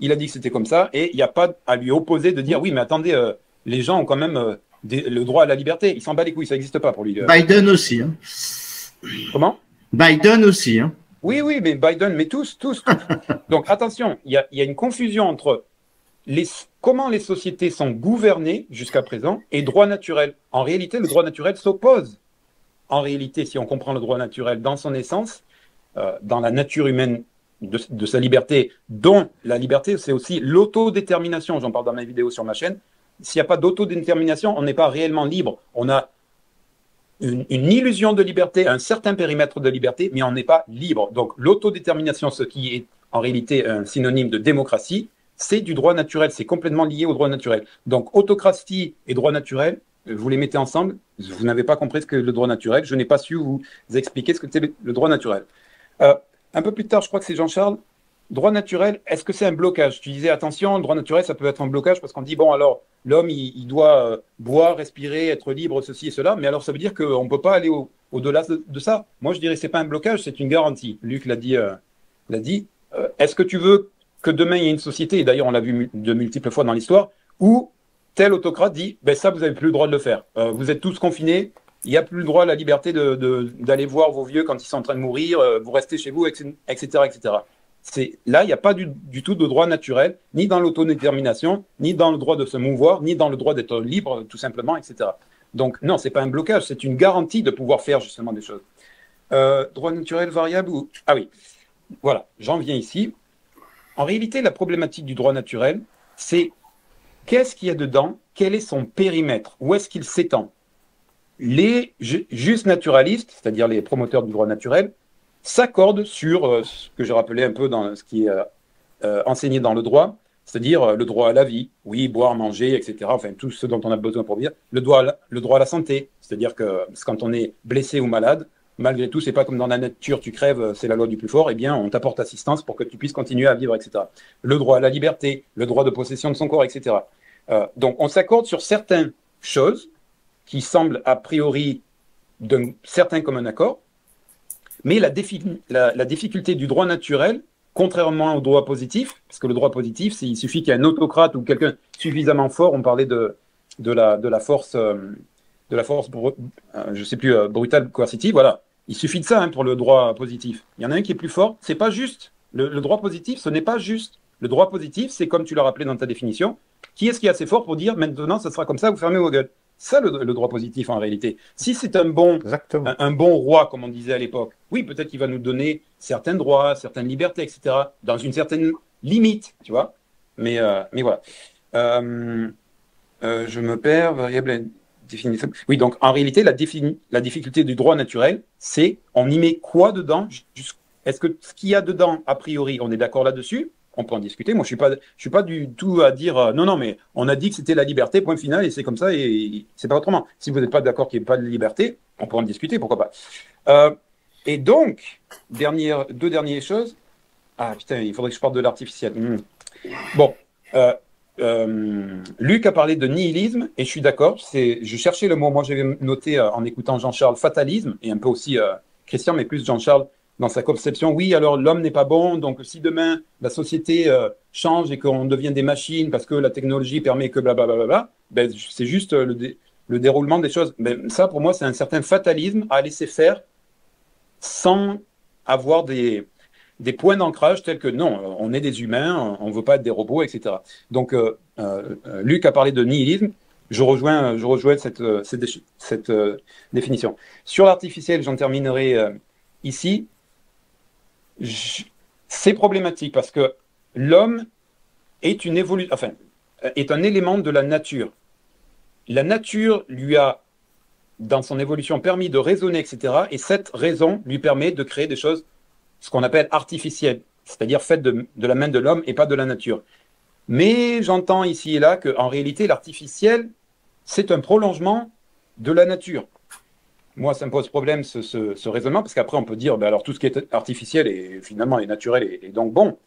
B: il a dit que c'était comme ça. Et il n'y a pas à lui opposer de dire oui, mais attendez, les gens ont quand même le droit à la liberté. Il s'en bat les couilles, ça n'existe pas pour lui.
C: Biden aussi. Hein.
B: Comment?
C: Biden aussi. Hein.
B: Oui, oui, mais Biden, mais tous. Donc attention, il y a une confusion entre comment les sociétés sont gouvernées jusqu'à présent et droit naturel. En réalité, le droit naturel s'oppose. En réalité, si on comprend le droit naturel dans son essence, dans la nature humaine de sa liberté, dont la liberté, c'est aussi l'autodétermination. J'en parle dans mes vidéos sur ma chaîne. S'il n'y a pas d'autodétermination, on n'est pas réellement libre. On a une illusion de liberté, un certain périmètre de liberté, mais on n'est pas libre. Donc l'autodétermination, ce qui est en réalité un synonyme de démocratie, c'est du droit naturel, c'est complètement lié au droit naturel. Donc autocratie et droit naturel, vous les mettez ensemble, vous n'avez pas compris ce que le droit naturel, je n'ai pas su vous expliquer ce que c'est le droit naturel. Un peu plus tard, je crois que c'est Jean-Charles, droit naturel, est-ce que c'est un blocage? Tu disais, attention, le droit naturel, ça peut être un blocage parce qu'on dit, bon, alors, l'homme, il doit boire, respirer, être libre, ceci et cela, mais alors ça veut dire qu'on ne peut pas aller au-delà de ça. Moi, je dirais, c'est pas un blocage, c'est une garantie. Luc l'a dit. Est-ce que tu veux que demain, il y ait une société, et d'ailleurs, on l'a vu de multiples fois dans l'histoire, où tel autocrate dit, ben ça, vous n'avez plus le droit de le faire. Vous êtes tous confinés, il n'y a plus le droit à la liberté d'aller voir vos vieux quand ils sont en train de mourir, vous restez chez vous, etc. etc. Là, il n'y a pas du tout de droit naturel, ni dans l'autodétermination, ni dans le droit de se mouvoir, ni dans le droit d'être libre, tout simplement, etc. Donc, non, ce n'est pas un blocage, c'est une garantie de pouvoir faire justement des choses. Droit naturel variable ou... Ah oui, voilà, j'en viens ici. En réalité, la problématique du droit naturel, c'est qu'est-ce qu'il y a dedans, quel est son périmètre, où est-ce qu'il s'étend. Les justes naturalistes, c'est-à-dire les promoteurs du droit naturel, s'accordent sur ce que j'ai rappelé un peu dans ce qui est enseigné dans le droit, c'est-à-dire le droit à la vie, oui, boire, manger, etc., enfin tout ce dont on a besoin pour vivre, le droit à la santé, c'est-à-dire que quand on est blessé ou malade, malgré tout, c'est pas comme dans la nature, tu crèves, c'est la loi du plus fort, eh bien, on t'apporte assistance pour que tu puisses continuer à vivre, etc. Le droit à la liberté, le droit de possession de son corps, etc. Donc, on s'accorde sur certaines choses qui semblent a priori d'un certain commun accord, mais la difficulté du droit naturel, contrairement au droit positif, parce que le droit positif, il suffit qu'il y ait un autocrate ou quelqu'un suffisamment fort, on parlait de la force, je sais plus, brutale, coercitive, voilà. Il suffit de ça pour le droit positif. Il y en a un qui est plus fort, c'est pas juste. Le droit positif, ce n'est pas juste. Le droit positif, c'est comme tu l'as rappelé dans ta définition, qui est-ce qui est assez fort pour dire maintenant, ça sera comme ça, vous fermez vos gueules. Ça, le droit positif en réalité. Si c'est un bon roi, comme on disait à l'époque, oui, peut-être qu'il va nous donner certains droits, certaines libertés, etc., dans une certaine limite, tu vois. Mais voilà. Je me perds, variable définition. Oui, donc en réalité, la difficulté du droit naturel, c'est on y met quoi dedans? Est-ce que ce qu'il y a dedans, a priori, on est d'accord là-dessus? On peut en discuter. Moi, je suis pas du tout à dire non, mais on a dit que c'était la liberté, point final, et c'est comme ça, et c'est pas autrement. Si vous n'êtes pas d'accord qu'il n'y ait pas de liberté, on peut en discuter, pourquoi pas. Et donc, deux dernières choses. Ah putain, il faudrait que je parle de l'artificiel. Bon, Luc a parlé de nihilisme, et je suis d'accord. Je cherchais le mot, moi j'avais noté en écoutant Jean-Charles fatalisme, et un peu aussi Christian, mais plus Jean-Charles dans sa conception. Oui, alors l'homme n'est pas bon, donc si demain la société change et qu'on devient des machines parce que la technologie permet que blablabla, ben, c'est juste le déroulement des choses. Ben, ça, pour moi, c'est un certain fatalisme à laisser faire sans avoir des points d'ancrage tels que non, on est des humains, on ne veut pas être des robots, etc. Donc, Luc a parlé de nihilisme. Je rejoins cette définition. Sur l'artificiel, j'en terminerai ici. C'est problématique parce que l'homme est est un élément de la nature. La nature lui a, dans son évolution, permis de raisonner, etc. Et cette raison lui permet de créer des choses, ce qu'on appelle artificielles, c'est-à-dire faites de la main de l'homme et pas de la nature. Mais j'entends ici et là qu'en réalité, l'artificiel, c'est un prolongement de la nature. Moi, ça me pose problème ce raisonnement, parce qu'après, on peut dire, ben alors tout ce qui est artificiel est finalement est naturel et donc bon.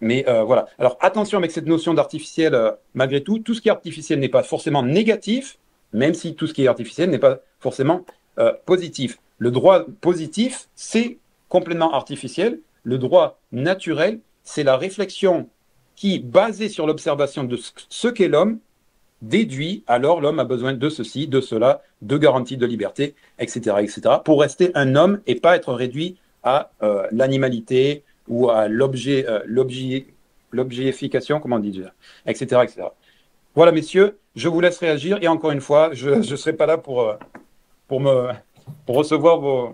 B: Voilà. Alors attention avec cette notion d'artificiel, malgré tout ce qui est artificiel n'est pas forcément négatif, même si tout ce qui est artificiel n'est pas forcément positif. Le droit positif, c'est complètement artificiel. Le droit naturel, c'est la réflexion qui, basée sur l'observation de ce qu'est l'homme, déduit alors l'homme a besoin de ceci, de cela, de garanties de liberté, etc., pour rester un homme et pas être réduit à l'animalité ou à l'objectification, comment on dit déjà, etc. Voilà, messieurs, je vous laisse réagir et encore une fois, je ne serai pas là pour recevoir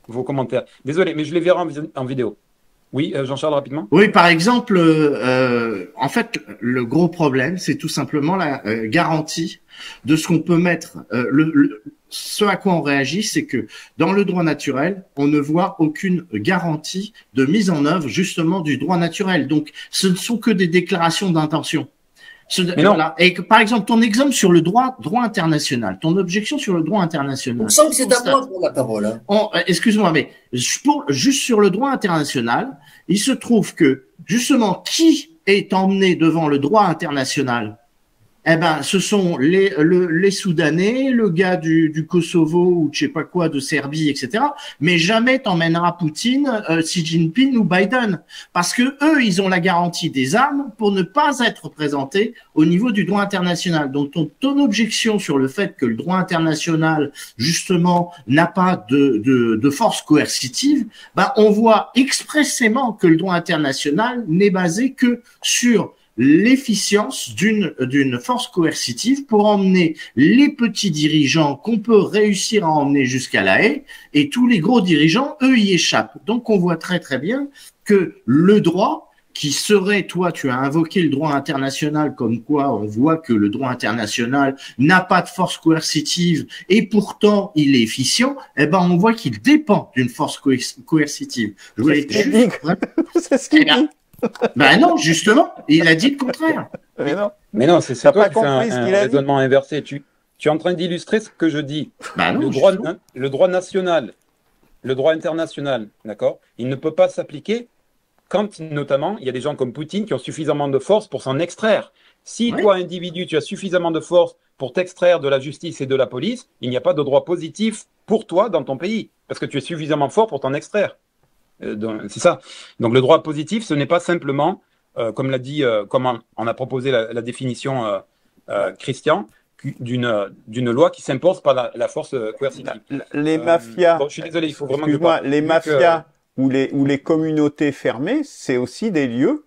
B: vos commentaires. Désolé, mais je les verrai en vidéo. Oui, Jean-Charles, rapidement.
C: Oui, par exemple, en fait, le gros problème, c'est tout simplement la garantie de ce qu'on peut mettre. Ce à quoi on réagit, c'est que dans le droit naturel, on ne voit aucune garantie de mise en œuvre justement du droit naturel. Donc, ce ne sont que des déclarations d'intention. Voilà. Et que, par exemple, ton exemple sur le droit international, ton objection sur le droit international.
A: On sent que c'est à moi pour la parole. Hein.
C: Excuse-moi, mais juste sur le droit international, il se trouve que, justement, qui est emmené devant le droit international? Eh ben, ce sont les Soudanais, le gars du Kosovo ou je sais pas quoi, de Serbie, etc. Mais jamais t'emmèneras Poutine, Xi Jinping ou Biden, parce que eux, ils ont la garantie des armes pour ne pas être présentés au niveau du droit international. Donc, ton objection sur le fait que le droit international, justement, n'a pas de force coercitive, ben, on voit expressément que le droit international n'est basé que sur l'efficience d'une force coercitive pour emmener les petits dirigeants qu'on peut réussir à emmener jusqu'à La Haye, et tous les gros dirigeants, eux, y échappent. Donc, on voit très très bien que le droit qui serait, toi, tu as invoqué le droit international comme quoi on voit que le droit international n'a pas de force coercitive et pourtant il est efficient, eh ben on voit qu'il dépend d'une force coercitive. Je voulais
D: c'est ce qu'il dit.
C: Ben non, justement, il a dit le contraire.
B: Mais non, c'est toi qui fais un raisonnement inversé. Tu es en train d'illustrer ce que je dis.
C: Ben non,
B: le droit national, le droit international, d'accord, il ne peut pas s'appliquer quand, notamment, il y a des gens comme Poutine qui ont suffisamment de force pour s'en extraire. Si toi, individu, tu as suffisamment de force pour t'extraire de la justice et de la police, il n'y a pas de droit positif pour toi dans ton pays, parce que tu es suffisamment fort pour t'en extraire. C'est ça. Donc le droit positif, ce n'est pas simplement, comme l'a dit, comme on a proposé la définition Christian, d'une loi qui s'impose par la force coercitive.
D: Les mafias.
B: Bon, je suis désolé, il faut vraiment.
D: Excuse-moi, les mafias ou les communautés fermées, c'est aussi des lieux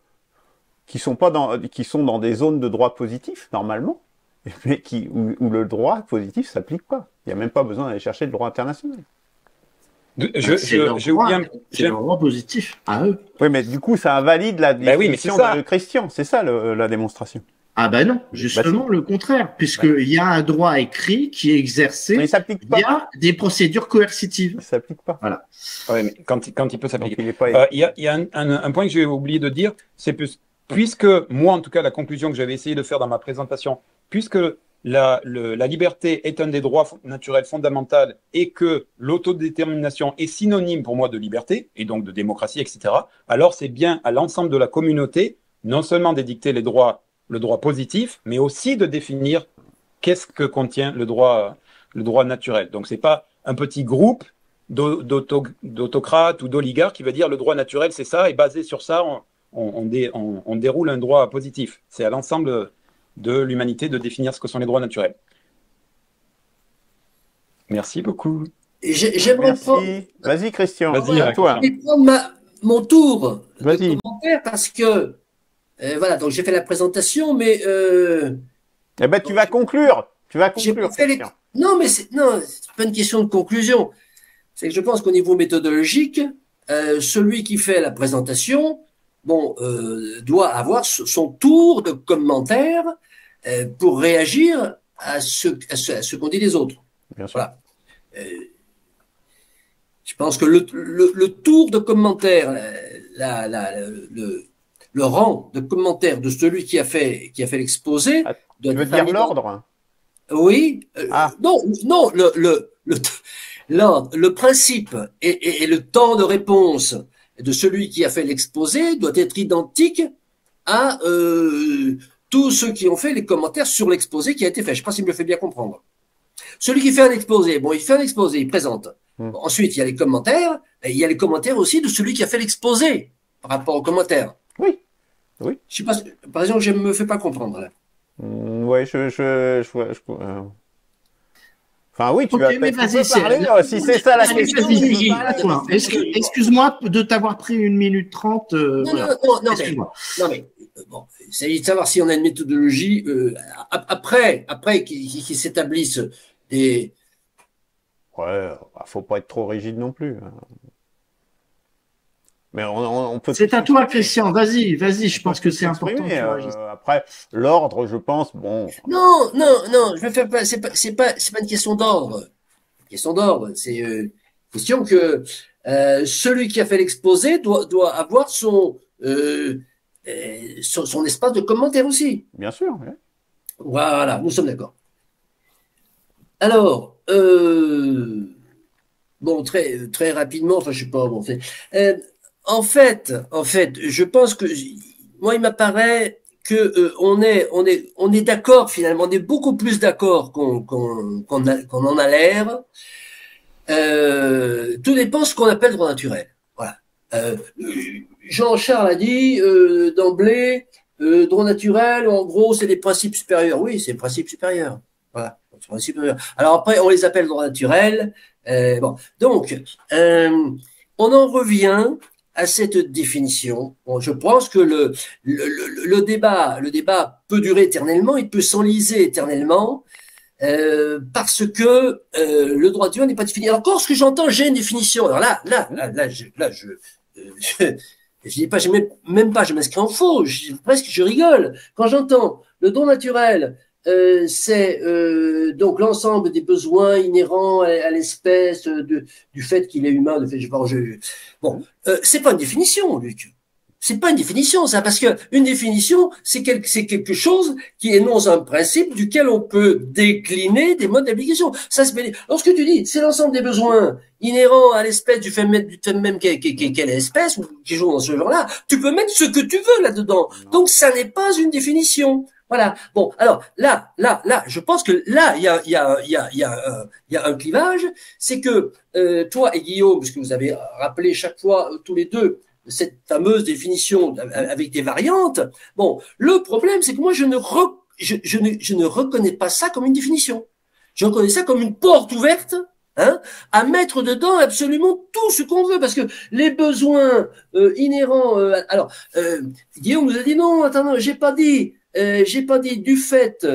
D: qui sont dans des zones de droit positif normalement, mais où le droit positif s'applique pas. Il n'y a même pas besoin d'aller chercher le droit international.
C: C'est le droit positif à eux.
D: Oui, mais du coup, ça invalide la définition de Christian. C'est ça la démonstration.
C: Ah ben non, justement le contraire, puisqu'il y a un droit écrit qui est exercé via des procédures coercitives.
D: Il ne s'applique pas.
C: Voilà.
B: Ouais, mais quand il peut s'appliquer. Il y a un point que j'ai oublié de dire, c'est puisque moi, en tout cas, la conclusion que j'avais essayé de faire dans ma présentation, puisque la liberté est un des droits naturels fondamentaux et que l'autodétermination est synonyme pour moi de liberté et donc de démocratie, etc., alors c'est bien à l'ensemble de la communauté non seulement d'édicter le droit positif, mais aussi de définir qu'est-ce que contient le droit naturel. Donc c'est pas un petit groupe d'autocrates ou d'oligarques qui va dire le droit naturel c'est ça et basé sur ça on déroule un droit positif. C'est à l'ensemble de l'humanité de définir ce que sont les droits naturels. Merci beaucoup.
A: J'aimerais prendre...
D: Vas-y, Christian.
B: Vas-y, à
A: toi. Je vais prendre mon tour de commentaire parce que voilà, donc j'ai fait la présentation, mais
D: eh ben tu vas conclure.
A: Non, mais c'est pas une question de conclusion. C'est que je pense qu'au niveau méthodologique, celui qui fait la présentation, doit avoir son tour de commentaire pour réagir à ce qu'ont dit les autres.
D: Bien sûr.
A: Voilà. Je pense que le tour de commentaire, le rang de commentaire de celui qui a fait l'exposé.
D: Tu veux dire l'ordre?
A: Oui. Non, le principe et le temps de réponse de celui qui a fait l'exposé doit être identique à tous ceux qui ont fait les commentaires sur l'exposé qui a été fait. Je ne sais pas si je me fais bien comprendre. Celui qui fait un exposé, bon, il fait un exposé, il présente.
D: Mm.
A: Bon, ensuite, il y a les commentaires, et il y a les commentaires aussi de celui qui a fait l'exposé par rapport aux commentaires.
D: Oui, oui.
A: Je sais pas, par exemple, je me fais pas comprendre là.
D: Ouais, Enfin, oui, tu
C: Ok,
D: vas
C: mais
D: tu
C: vas-y,
D: peux parler, si c'est ça la
C: Allez,
D: question.
C: vas-y,
D: tu peux
C: Gigi,
D: parler.
C: à-toi. Excuse-moi de t'avoir pris 1 minute 30.
A: Non,
C: Voilà.
A: non, non, mais,
C: Excuse-moi.
A: non, mais bon, il s'agit de savoir si on a une méthodologie après qui s'établissent des.
D: Ouais, faut pas être trop rigide non plus. Mais on peut.
C: C'est à toi, Christian. Vas-y, je pense que c'est
D: s'exprimer,
C: important que tu réagisses.
D: après, l'ordre, je pense, bon.
A: Non, non, non, je me fais pas. C'est pas une question d'ordre. Question d'ordre, c'est question que celui qui a fait l'exposé doit avoir son espace de commentaire aussi.
D: Bien sûr. Ouais.
A: Voilà, nous sommes d'accord. Alors, bon, très rapidement, enfin, je sais pas, bon, en fait, je pense que moi, il m'apparaît que on est d'accord finalement, on est beaucoup plus d'accord qu'on en a l'air. Tout dépend de ce qu'on appelle droit naturel. Voilà. Jean-Charles a dit d'emblée, droit naturel, en gros, c'est des principes supérieurs. Oui, c'est des principes supérieurs. Voilà. Alors après, on les appelle droit naturel. Bon, donc, on en revient à cette définition. Bon, je pense que le débat peut durer éternellement, il peut s'enliser éternellement. Parce que le droit naturel n'est pas défini. Alors, encore, ce que j'entends, j'ai une définition. Alors je dis pas, même pas, je m'inscris en faux. Presque, je rigole quand j'entends le droit naturel. C'est donc l'ensemble des besoins inhérents à l'espèce du fait qu'il est humain, de fait, bon, c'est pas une définition, Luc. C'est pas une définition, ça, parce que une définition, c'est quelque chose qui énonce un principe duquel on peut décliner des modes d'application. Ça, lorsque tu dis, c'est l'ensemble des besoins inhérents à l'espèce du fait même quelle espèce, ou qui joue dans ce genre-là, tu peux mettre ce que tu veux là-dedans. Donc, ça n'est pas une définition. Voilà. Bon, alors, là, je pense que là, il y a un clivage, c'est que, toi et Guillaume, puisque vous avez rappelé chaque fois, tous les deux, cette fameuse définition avec des variantes. Bon, le problème, c'est que moi, je ne reconnais pas ça comme une définition. Je reconnais ça comme une porte ouverte, hein, à mettre dedans absolument tout ce qu'on veut, parce que les besoins inhérents. Guillaume nous a dit non, attends, j'ai pas dit du fait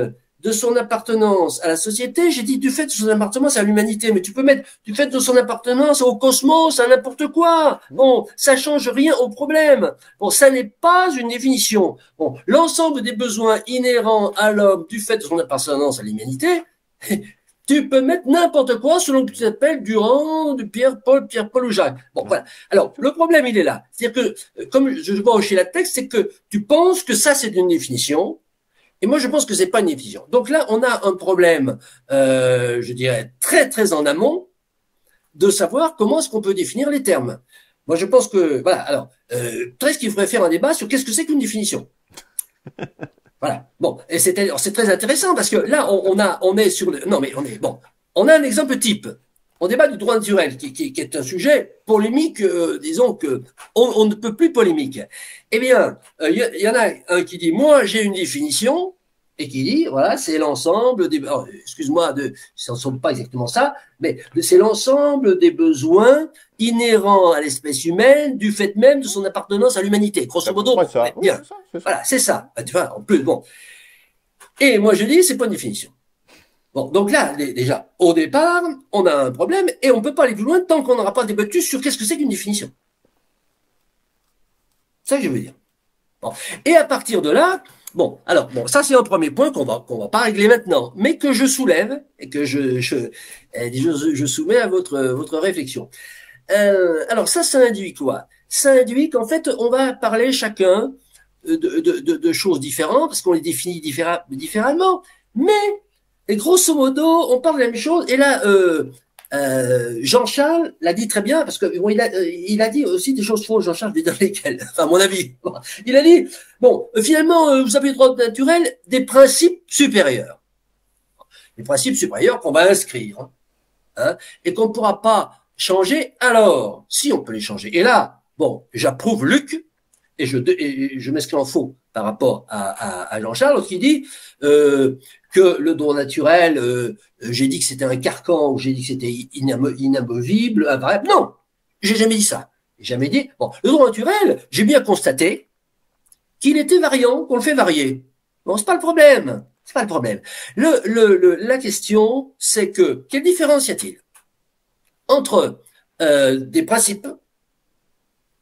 A: de son appartenance à la société, j'ai dit du fait de son appartenance à l'humanité, mais tu peux mettre du fait de son appartenance au cosmos, à n'importe quoi. Bon, ça change rien au problème. Bon, ça n'est pas une définition. Bon, l'ensemble des besoins inhérents à l'homme du fait de son appartenance à l'humanité, tu peux mettre n'importe quoi selon que tu t'appelles Durand, Pierre-Paul ou Jacques. Bon, voilà. Alors, le problème, il est là. C'est-à-dire que, comme je vois hocher la texte, c'est que tu penses que ça, c'est une définition. Et moi, je pense que c'est pas une définition. Donc là, on a un problème, je dirais, très, très en amont de savoir comment est-ce qu'on peut définir les termes. Moi, je pense que, voilà, alors, presque il faudrait faire un débat sur qu'est-ce que c'est qu'une définition. Voilà. Bon, et c'est très intéressant parce que là, on est sur le, non, mais on a un exemple type. On débat du droit naturel, qui est un sujet polémique, disons que on ne peut plus polémique. Eh bien, y en a un qui dit, moi, j'ai une définition, et qui dit, voilà, c'est l'ensemble des, excuse-moi, ce ne sont pas exactement ça, mais c'est l'ensemble des besoins inhérents à l'espèce humaine du fait même de son appartenance à l'humanité. Grosso modo,
D: Ça.
A: Bien.
D: Oui, c'est ça.
A: Voilà, c'est ça. Tu vois, en plus, bon. Et moi, je dis, c'est pas une définition. Bon, donc là, déjà, au départ, on a un problème et on peut pas aller plus loin tant qu'on n'aura pas débattu sur qu'est-ce que c'est qu'une définition. C'est ça que je veux dire. Bon. Et à partir de là, bon, alors, bon, ça c'est un premier point qu'on va pas régler maintenant, mais que je soulève et que je soumets à votre réflexion. Alors ça induit quoi? Ça induit qu'en fait, on va parler chacun de choses différentes parce qu'on les définit différemment, mais et grosso modo, on parle de la même chose. Et là, Jean-Charles l'a dit très bien parce que bon, il a dit aussi des choses fausses. Jean-Charles, dans lesquelles, enfin, à mon avis, il a dit bon, finalement, vous avez le droit naturel des principes supérieurs. les principes supérieurs qu'on va inscrire, hein, et qu'on ne pourra pas changer. Alors, si on peut les changer. Et là, bon, j'approuve Luc, et je m'inscris en faux par rapport à Jean-Charles, qui dit que le droit naturel, j'ai dit que c'était un carcan, ou j'ai dit que c'était inamovible, invariable. Non, j'ai jamais dit ça. J'ai jamais dit. Bon, le droit naturel, j'ai bien constaté qu'il était variant, qu'on le fait varier. Bon, c'est pas le problème. C'est pas le problème. La question, c'est que quelle différence y a-t-il entre des principes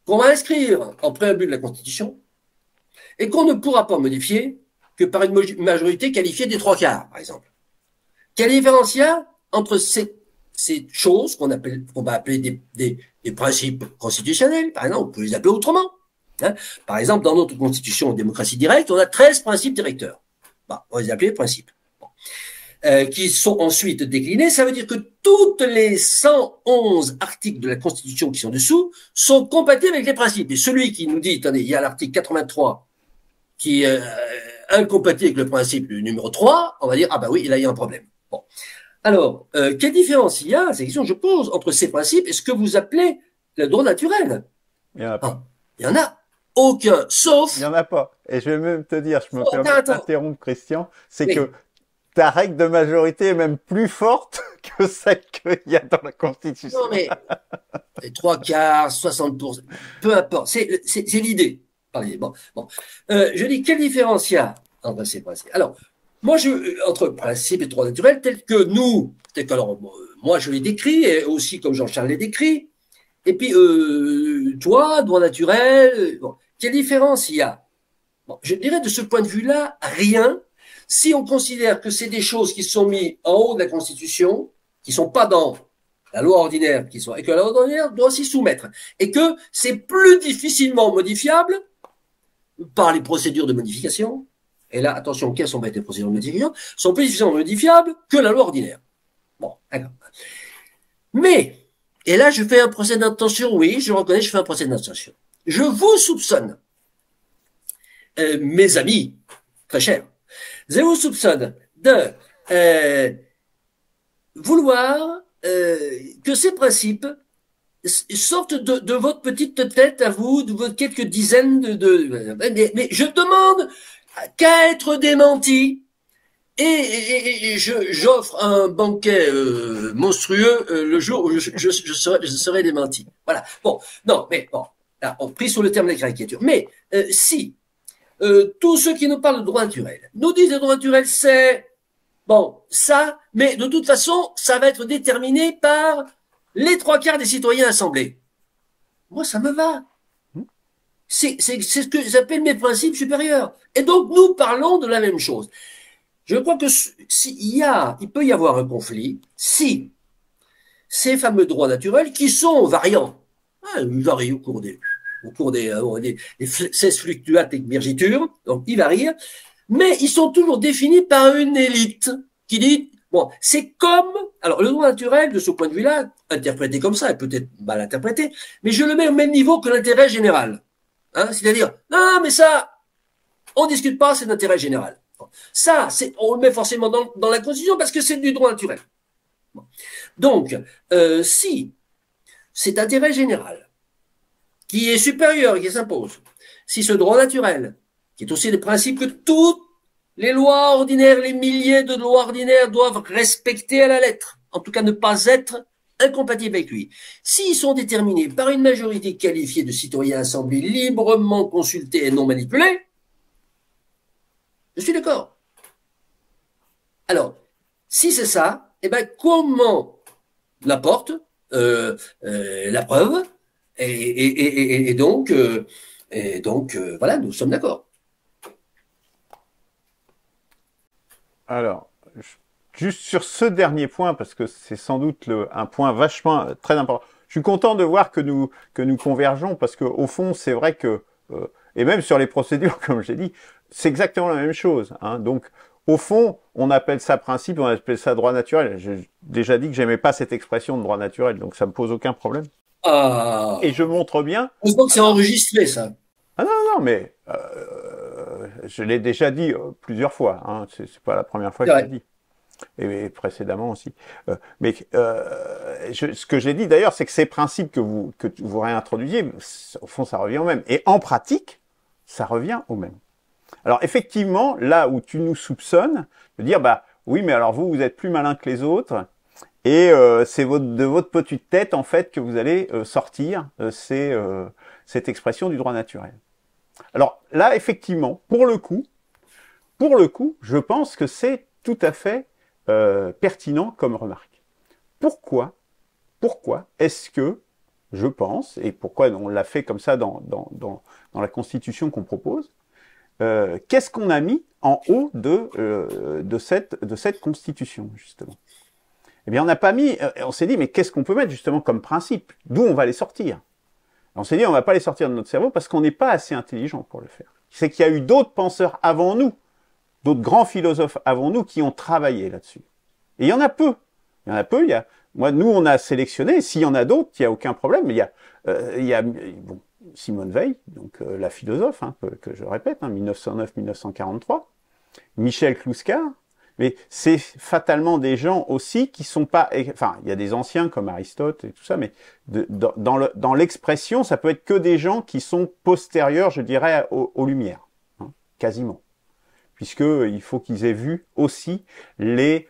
A: qu'on va inscrire en préambule de la Constitution et qu'on ne pourra pas modifier que par une majorité qualifiée des 3/4, par exemple. Quelle différence il y a entre ces choses qu'on va appeler des principes constitutionnels, par exemple, on peut les appeler autrement. Hein. Par exemple, dans notre Constitution en démocratie directe, on a 13 principes directeurs. Bah, on va les appeler principes. Bon. Qui sont ensuite déclinés, ça veut dire que toutes les 111 articles de la Constitution qui sont dessous sont compatibles avec les principes. Et celui qui nous dit, attendez, il y a l'article 83 qui est incompatible avec le principe du numéro 3, on va dire, ah bah oui, là il y a un problème. Bon. Alors, quelle différence il y a, c'est la question que je pose, entre ces principes et ce que vous appelez le droit naturel?
D: Il y en a pas.
A: Il y en a aucun, sauf...
D: Il y en a pas. Et je vais même te dire, je me permets d'interrompre Christian, c'est que ta règle de majorité est même plus forte que celle qu'il y a dans la Constitution.
A: Non, mais les 3/4, 60%, peu importe, c'est l'idée. Bon. Je dis, quelle différence il y a entre ces principes? Alors, moi, entre principe et droit naturel, tel que nous, alors, moi, je l'ai décrit, et aussi comme Jean-Charles l'a décrit, et puis, toi, droit naturel, bon, quelle différence il y a? Bon, je dirais de ce point de vue-là, rien, si on considère que c'est des choses qui sont mises en haut de la Constitution, qui sont pas dans la loi ordinaire, et que la loi ordinaire doit s'y soumettre, et que c'est plus difficilement modifiable par les procédures de modification, et là, attention, quelles sont les procédures de modification, sont plus difficilement modifiables que la loi ordinaire. Bon, d'accord. Mais, et là, je fais un procès d'intention, oui, je reconnais, je fais un procès d'intention. Je vous soupçonne, mes amis, très chers, je vous soupçonne de vouloir que ces principes sortent de votre petite tête à vous, de vos quelques dizaines mais je demande qu'à être démenti. Et j'offre un banquet monstrueux le jour où je serai démenti. Voilà. Bon, non, mais bon, là, on prie sur le terme de la caricature. Mais si tous ceux qui nous parlent de droit naturel nous disent que le droit naturel, c'est bon, ça, mais de toute façon, ça va être déterminé par les 3/4 des citoyens assemblés. Moi, ça me va. C'est ce que j'appelle mes principes supérieurs. Et donc, nous parlons de la même chose. Je crois que il peut y avoir un conflit si ces fameux droits naturels qui sont variants, ils varient au cours des 16 fluctuates et mergitures, donc ils varient, mais ils sont toujours définis par une élite qui dit, bon, c'est comme, alors le droit naturel, de ce point de vue-là, interprété comme ça, est peut-être mal interprété, mais je le mets au même niveau que l'intérêt général. Hein, c'est-à-dire, non, mais ça, on discute pas, c'est d'intérêt général. Ça, on le met forcément dans la Constitution parce que c'est du droit naturel. Bon. Donc, si cet intérêt général qui est supérieur et qui s'impose, si ce droit naturel, qui est aussi le principe que toutes les lois ordinaires, les milliers de lois ordinaires doivent respecter à la lettre, en tout cas ne pas être incompatibles avec lui, s'ils sont déterminés par une majorité qualifiée de citoyens assemblés librement consultés et non manipulés, je suis d'accord. Alors, si c'est ça, eh ben, comment l'apporte la preuve et donc, voilà, nous sommes d'accord.
D: Alors, juste sur ce dernier point, parce que c'est sans doute un point vachement très important. Je suis content de voir que nous convergeons, parce que au fond, c'est vrai que et même sur les procédures, comme j'ai dit, c'est exactement la même chose. Hein. Donc, au fond, on appelle ça principe, on appelle ça droit naturel. J'ai déjà dit que j'aimais pas cette expression de droit naturel, donc ça me pose aucun problème. Et je montre bien.
A: Je pense que c'est enregistré, ça.
D: Ah non, mais je l'ai déjà dit plusieurs fois. Hein. C'est pas la première fois que je l'ai dit. et précédemment aussi. Ce que j'ai dit d'ailleurs, c'est que ces principes que vous réintroduisiez, au fond, ça revient au même. Et en pratique, ça revient au même. Alors effectivement, là où tu nous soupçonnes, de dire, bah oui, mais alors vous êtes plus malin que les autres, et c'est de votre petite tête, en fait, que vous allez sortir cette expression du droit naturel. Alors là, effectivement, pour le coup, je pense que c'est tout à fait pertinent comme remarque. Pourquoi est-ce que je pense, et pourquoi on l'a fait comme ça dans la Constitution qu'on propose, qu'est-ce qu'on a mis en haut de cette Constitution, justement? Eh bien, on n'a pas mis, on s'est dit, mais qu'est-ce qu'on peut mettre justement comme principe? D'où on va les sortir? On s'est dit, on va pas les sortir de notre cerveau parce qu'on n'est pas assez intelligent pour le faire. C'est qu'il y a eu d'autres penseurs avant nous, d'autres grands philosophes avant nous qui ont travaillé là-dessus. Et il y en a peu. Nous, on a sélectionné. S'il y en a d'autres, il n'y a aucun problème. Mais il y a Simone Veil, donc la philosophe, que je répète, 1909-1943. Michel Clouscar. Mais c'est fatalement des gens aussi qui sont pas... Enfin, il y a des anciens comme Aristote et tout ça, mais dans l'expression, ça peut être que des gens qui sont postérieurs, je dirais, aux Lumières, quasiment. Puisqu'il faut qu'ils aient vu aussi les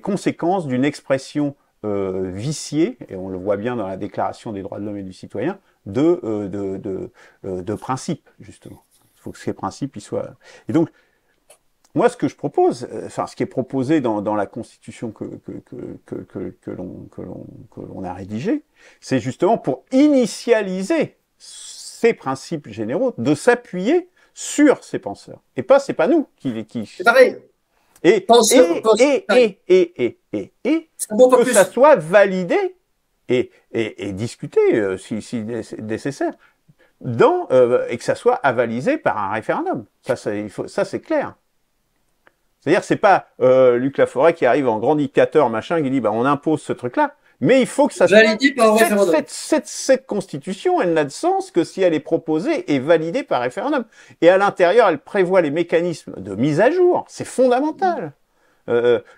D: conséquences d'une expression viciée, et on le voit bien dans la Déclaration des droits de l'homme et du citoyen, de principes, justement. Il faut que ces principes, ils soient... Et donc, moi, ce que je propose, ce qui est proposé dans la Constitution que l'on a rédigée, c'est justement pour initialiser ces principes généraux, de s'appuyer sur ces penseurs. Et c'est pas nous qui...
A: C'est pareil.
D: Et que ça soit validé et discuté, si nécessaire, et que ça soit avalisé par un référendum. Ça c'est clair. C'est-à-dire que c'est pas Luc Laforêt qui arrive en grand dictateur, machin, qui dit on impose ce truc-là, mais il faut que ça soit
A: validé par référendum.
D: Cette constitution, elle n'a de sens que si elle est proposée et validée par référendum. Et à l'intérieur, elle prévoit les mécanismes de mise à jour. C'est fondamental.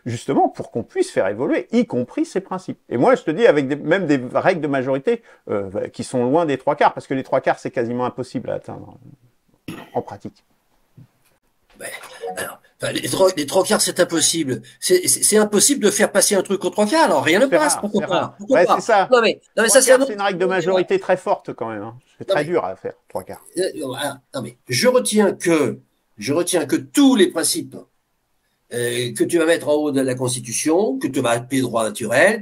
D: Justement pour qu'on puisse faire évoluer, y compris ces principes. Et moi, je te dis, avec même des règles de majorité qui sont loin des 3/4, parce que les 3/4, c'est quasiment impossible à atteindre en pratique.
A: Alors, les 3/4, c'est impossible. C'est impossible de faire passer un truc aux 3/4. Alors rien ne passe. Pourquoi pas?
D: C'est ça.
A: Non mais ça c'est
D: une règle de majorité très forte quand même. C'est très dur à faire 3/4.
A: Non mais je retiens que tous les principes que tu vas mettre en haut de la Constitution, que tu vas appeler droit naturel,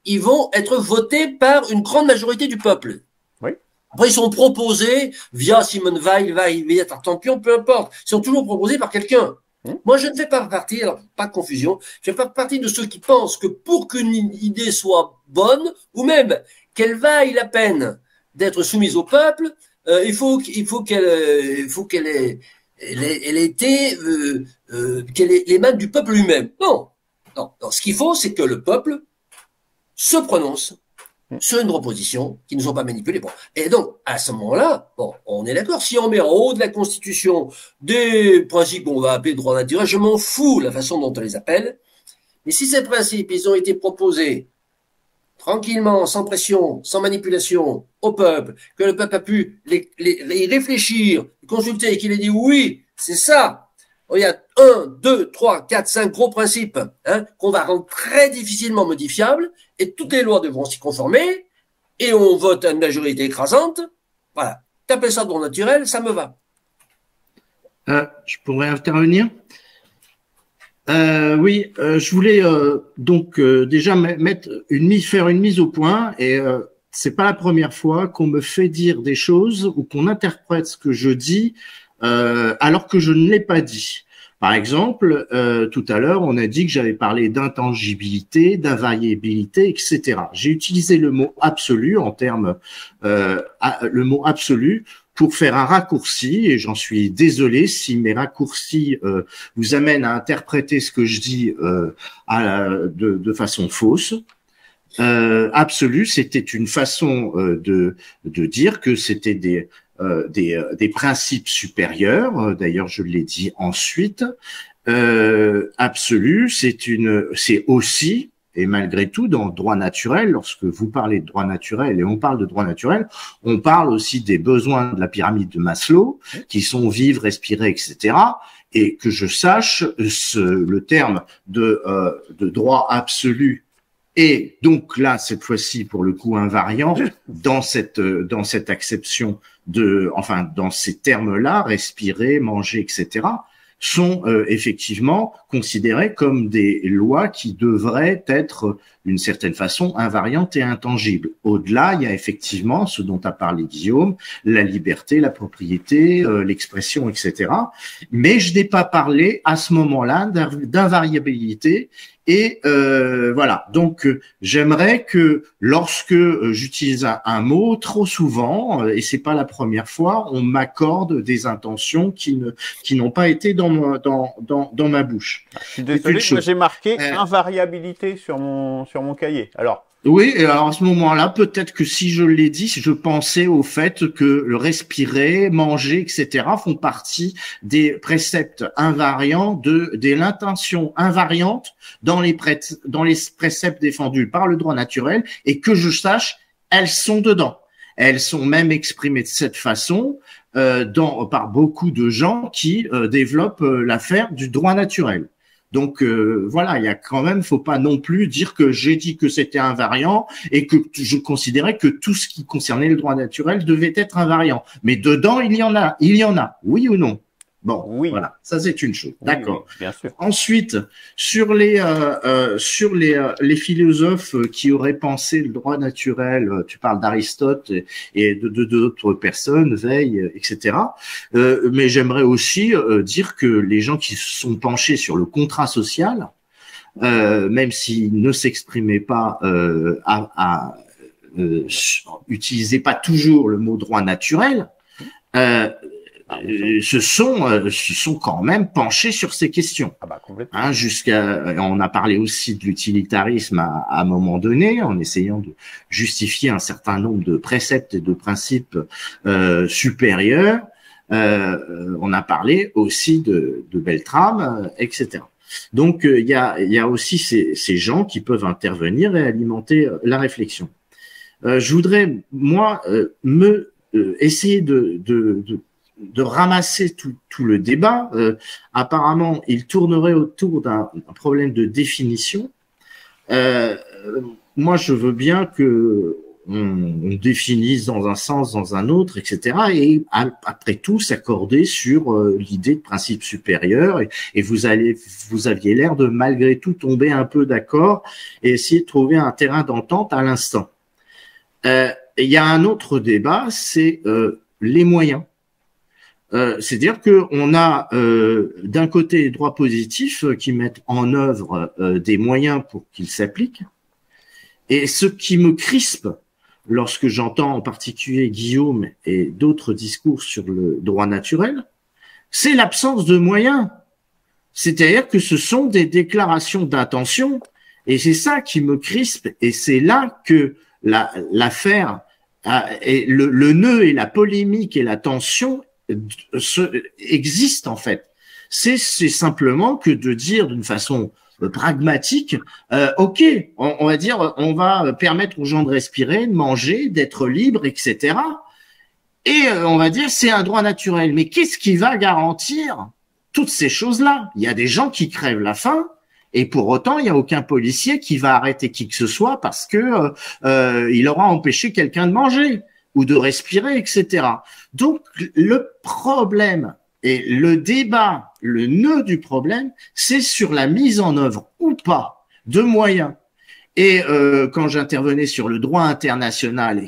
A: ils vont être votés par une grande majorité du peuple.
D: Oui.
A: Après, ils sont proposés via Simone Veil, via Tartampion, peu importe. Ils sont toujours proposés par quelqu'un. Moi, je ne fais pas partie, alors pas de confusion, je fais pas partie de ceux qui pensent que pour qu'une idée soit bonne, ou même qu'elle vaille la peine d'être soumise au peuple, il faut qu'elle ait l'émane du peuple lui-même. Non. Ce qu'il faut, c'est que le peuple se prononce sur une proposition qui ne sont pas manipulées. Bon. Et donc, à ce moment-là, on est d'accord. Si on met en haut de la Constitution des principes qu'on va appeler droit naturel, je m'en fous la façon dont on les appelle. Mais si ces principes, ils ont été proposés tranquillement, sans pression, sans manipulation, au peuple, que le peuple a pu y réfléchir, consulter, et qu'il ait dit oui, c'est ça. Il y a 1, 2, 3, 4, 5 gros principes qu'on va rendre très difficilement modifiables, et toutes les lois devront s'y conformer, et on vote à une majorité écrasante. Voilà. T'appelles ça droit naturel, ça me va.
C: Je pourrais intervenir? Oui, je voulais déjà faire une mise au point, et c'est pas la première fois qu'on me fait dire des choses ou qu'on interprète ce que je dis alors que je ne l'ai pas dit. Par exemple, tout à l'heure, on a dit que j'avais parlé d'intangibilité, d'invariabilité, etc. J'ai utilisé le mot absolu le mot absolu pour faire un raccourci, et j'en suis désolé si mes raccourcis vous amènent à interpréter ce que je dis de façon fausse. Absolu, c'était une façon de dire que c'était des principes supérieurs. D'ailleurs, je l'ai dit ensuite. absolue, c'est aussi, et malgré tout, dans le droit naturel, lorsque vous parlez de droit naturel et on parle de droit naturel, on parle aussi des besoins de la pyramide de Maslow, qui sont vivre, respirer, etc. Et que je sache, le terme de droit absolu est donc là, cette fois-ci, pour le coup, invariant dans cette acception dans ces termes-là, respirer, manger, etc., sont effectivement considérés comme des lois qui devraient être d'une certaine façon invariantes et intangibles. Au-delà, il y a effectivement ce dont a parlé Guillaume, la liberté, la propriété, l'expression, etc. Mais je n'ai pas parlé à ce moment-là d'invariabilité. Et voilà, donc j'aimerais que lorsque j'utilise un mot, trop souvent, et c'est pas la première fois, on m'accorde des intentions qui n'ont pas été dans ma bouche.
D: Je suis désolé, moi j'ai marqué invariabilité sur mon cahier. Alors.
C: Oui, et alors à ce moment-là, peut-être que si je l'ai dit, je pensais au fait que le respirer, manger, etc. font partie des préceptes invariants de l'intention invariante dans les préceptes défendus par le droit naturel, et que je sache, elles sont dedans. Elles sont même exprimées de cette façon par beaucoup de gens qui développent l'affaire du droit naturel. Donc voilà, il y a quand même, faut pas non plus dire que j'ai dit que c'était invariant et que je considérais que tout ce qui concernait le droit naturel devait être invariant. Mais dedans, il y en a, oui ou non? Bon, oui. Voilà, ça c'est une chose. Oui, d'accord.
D: Oui, bien sûr.
C: Ensuite, sur les philosophes qui auraient pensé le droit naturel, tu parles d'Aristote et d'autres personnes, Veil, etc. Mais j'aimerais aussi dire que les gens qui se sont penchés sur le contrat social, même s'ils ne s'exprimaient pas utilisaient pas toujours le mot droit naturel, se sont quand même penchés sur ces questions.
D: Ah bah, complètement.
C: Hein, on a parlé aussi de l'utilitarisme à un moment donné, en essayant de justifier un certain nombre de préceptes et de principes supérieurs. On a parlé aussi de Beltrame, etc. Donc il y a aussi ces gens qui peuvent intervenir et alimenter la réflexion. Je voudrais moi essayer de ramasser tout le débat. Apparemment, il tournerait autour d'un problème de définition. Moi, je veux bien que on définisse dans un sens, dans un autre, etc. Et après tout, s'accorder sur l'idée de principe supérieur. Et vous aviez l'air de malgré tout tomber un peu d'accord et essayer de trouver un terrain d'entente à l'instant. Il y a un autre débat, c'est les moyens. C'est-à-dire que on a d'un côté les droits positifs qui mettent en œuvre des moyens pour qu'ils s'appliquent, et ce qui me crispe lorsque j'entends en particulier Guillaume et d'autres discours sur le droit naturel, c'est l'absence de moyens. C'est-à-dire que ce sont des déclarations d'intention, et c'est ça qui me crispe, et c'est là que l'affaire et le nœud et la polémique et la tension existe en fait. C'est simplement que de dire d'une façon pragmatique, ok, on va dire, on va permettre aux gens de respirer, de manger, d'être libres, etc. Et on va dire c'est un droit naturel. Mais qu'est-ce qui va garantir toutes ces choses-là? Il y a des gens qui crèvent la faim. Et pour autant, il n'y a aucun policier qui va arrêter qui que ce soit parce que il aura empêché quelqu'un de manger ou de respirer, etc. Donc, le problème et le débat, le nœud du problème, c'est sur la mise en œuvre ou pas de moyens. Et quand j'intervenais sur le droit international,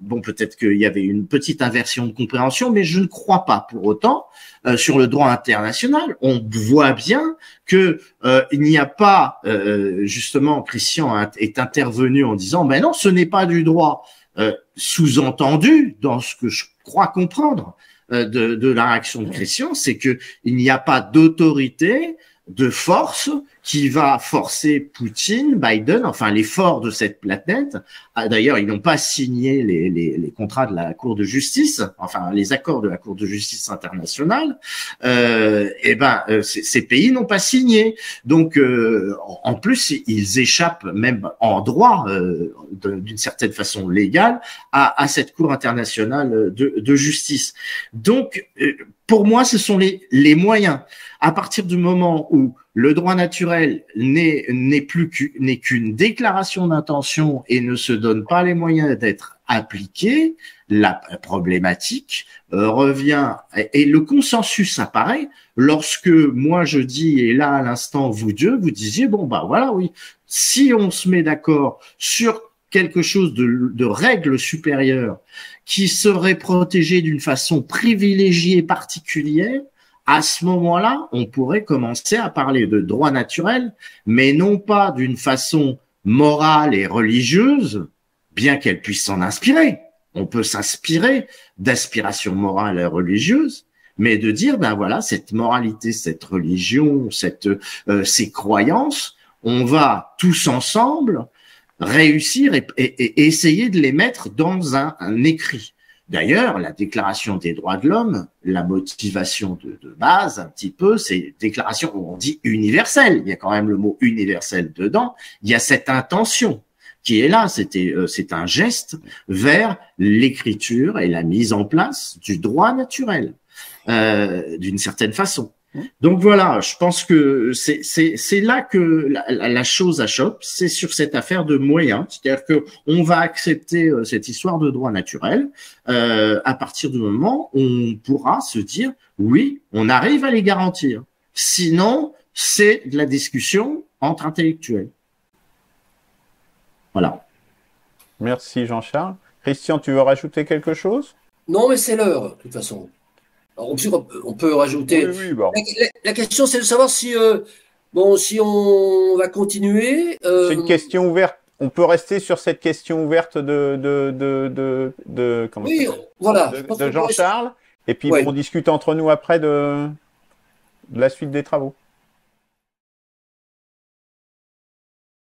C: bon, peut-être qu'il y avait une petite inversion de compréhension, mais je ne crois pas pour autant. Sur le droit international, on voit bien que il n'y a pas, justement, Christian est intervenu en disant, ben non, ce n'est pas du droit. Sous-entendu, dans ce que je crois comprendre de la réaction de Christian, c'est que il n'y a pas d'autorité, de force qui va forcer Poutine, Biden, enfin les forts de cette planète. D'ailleurs, ils n'ont pas signé les contrats de la Cour de justice, enfin les accords de la Cour de justice internationale. Ces pays n'ont pas signé. Donc, en plus, ils échappent même en droit, d'une certaine façon légale, à cette Cour internationale de justice. Donc, pour moi, ce sont les moyens. À partir du moment où le droit naturel n'est qu'une déclaration d'intention et ne se donne pas les moyens d'être appliqué, la problématique revient et le consensus apparaît lorsque moi je dis, et là à l'instant vous deux, vous disiez bon bah voilà, oui, si on se met d'accord sur quelque chose de règle supérieure qui serait protégé d'une façon privilégiée particulière, à ce moment-là, on pourrait commencer à parler de droit naturel, mais non pas d'une façon morale et religieuse, bien qu'elle puisse s'en inspirer. On peut s'inspirer d'aspirations morales et religieuses, mais de dire, ben voilà, cette moralité, cette religion, ces croyances, on va tous ensemble réussir et essayer de les mettre dans un écrit. D'ailleurs, la Déclaration des droits de l'homme, la motivation de base, un petit peu, c'est déclaration, on dit universelle. Il y a quand même le mot universel dedans. Il y a cette intention qui est là. C'est un geste vers l'écriture et la mise en place du droit naturel, d'une certaine façon. Donc voilà, je pense que c'est là que la chose achoppe, c'est sur cette affaire de moyens, c'est-à-dire que on va accepter cette histoire de droit naturel à partir du moment où on pourra se dire oui, on arrive à les garantir. Sinon, c'est de la discussion entre intellectuels. Voilà.
D: Merci Jean-Charles. Christian, tu veux rajouter quelque chose?
A: Non, mais c'est l'heure, de toute façon. Alors, on peut rajouter.
D: Oui, bon.
A: La question, c'est de savoir si on va continuer.
D: C'est une question ouverte. On peut rester sur cette question ouverte de Jean-Charles. Et puis, on discute entre nous après de la suite des travaux.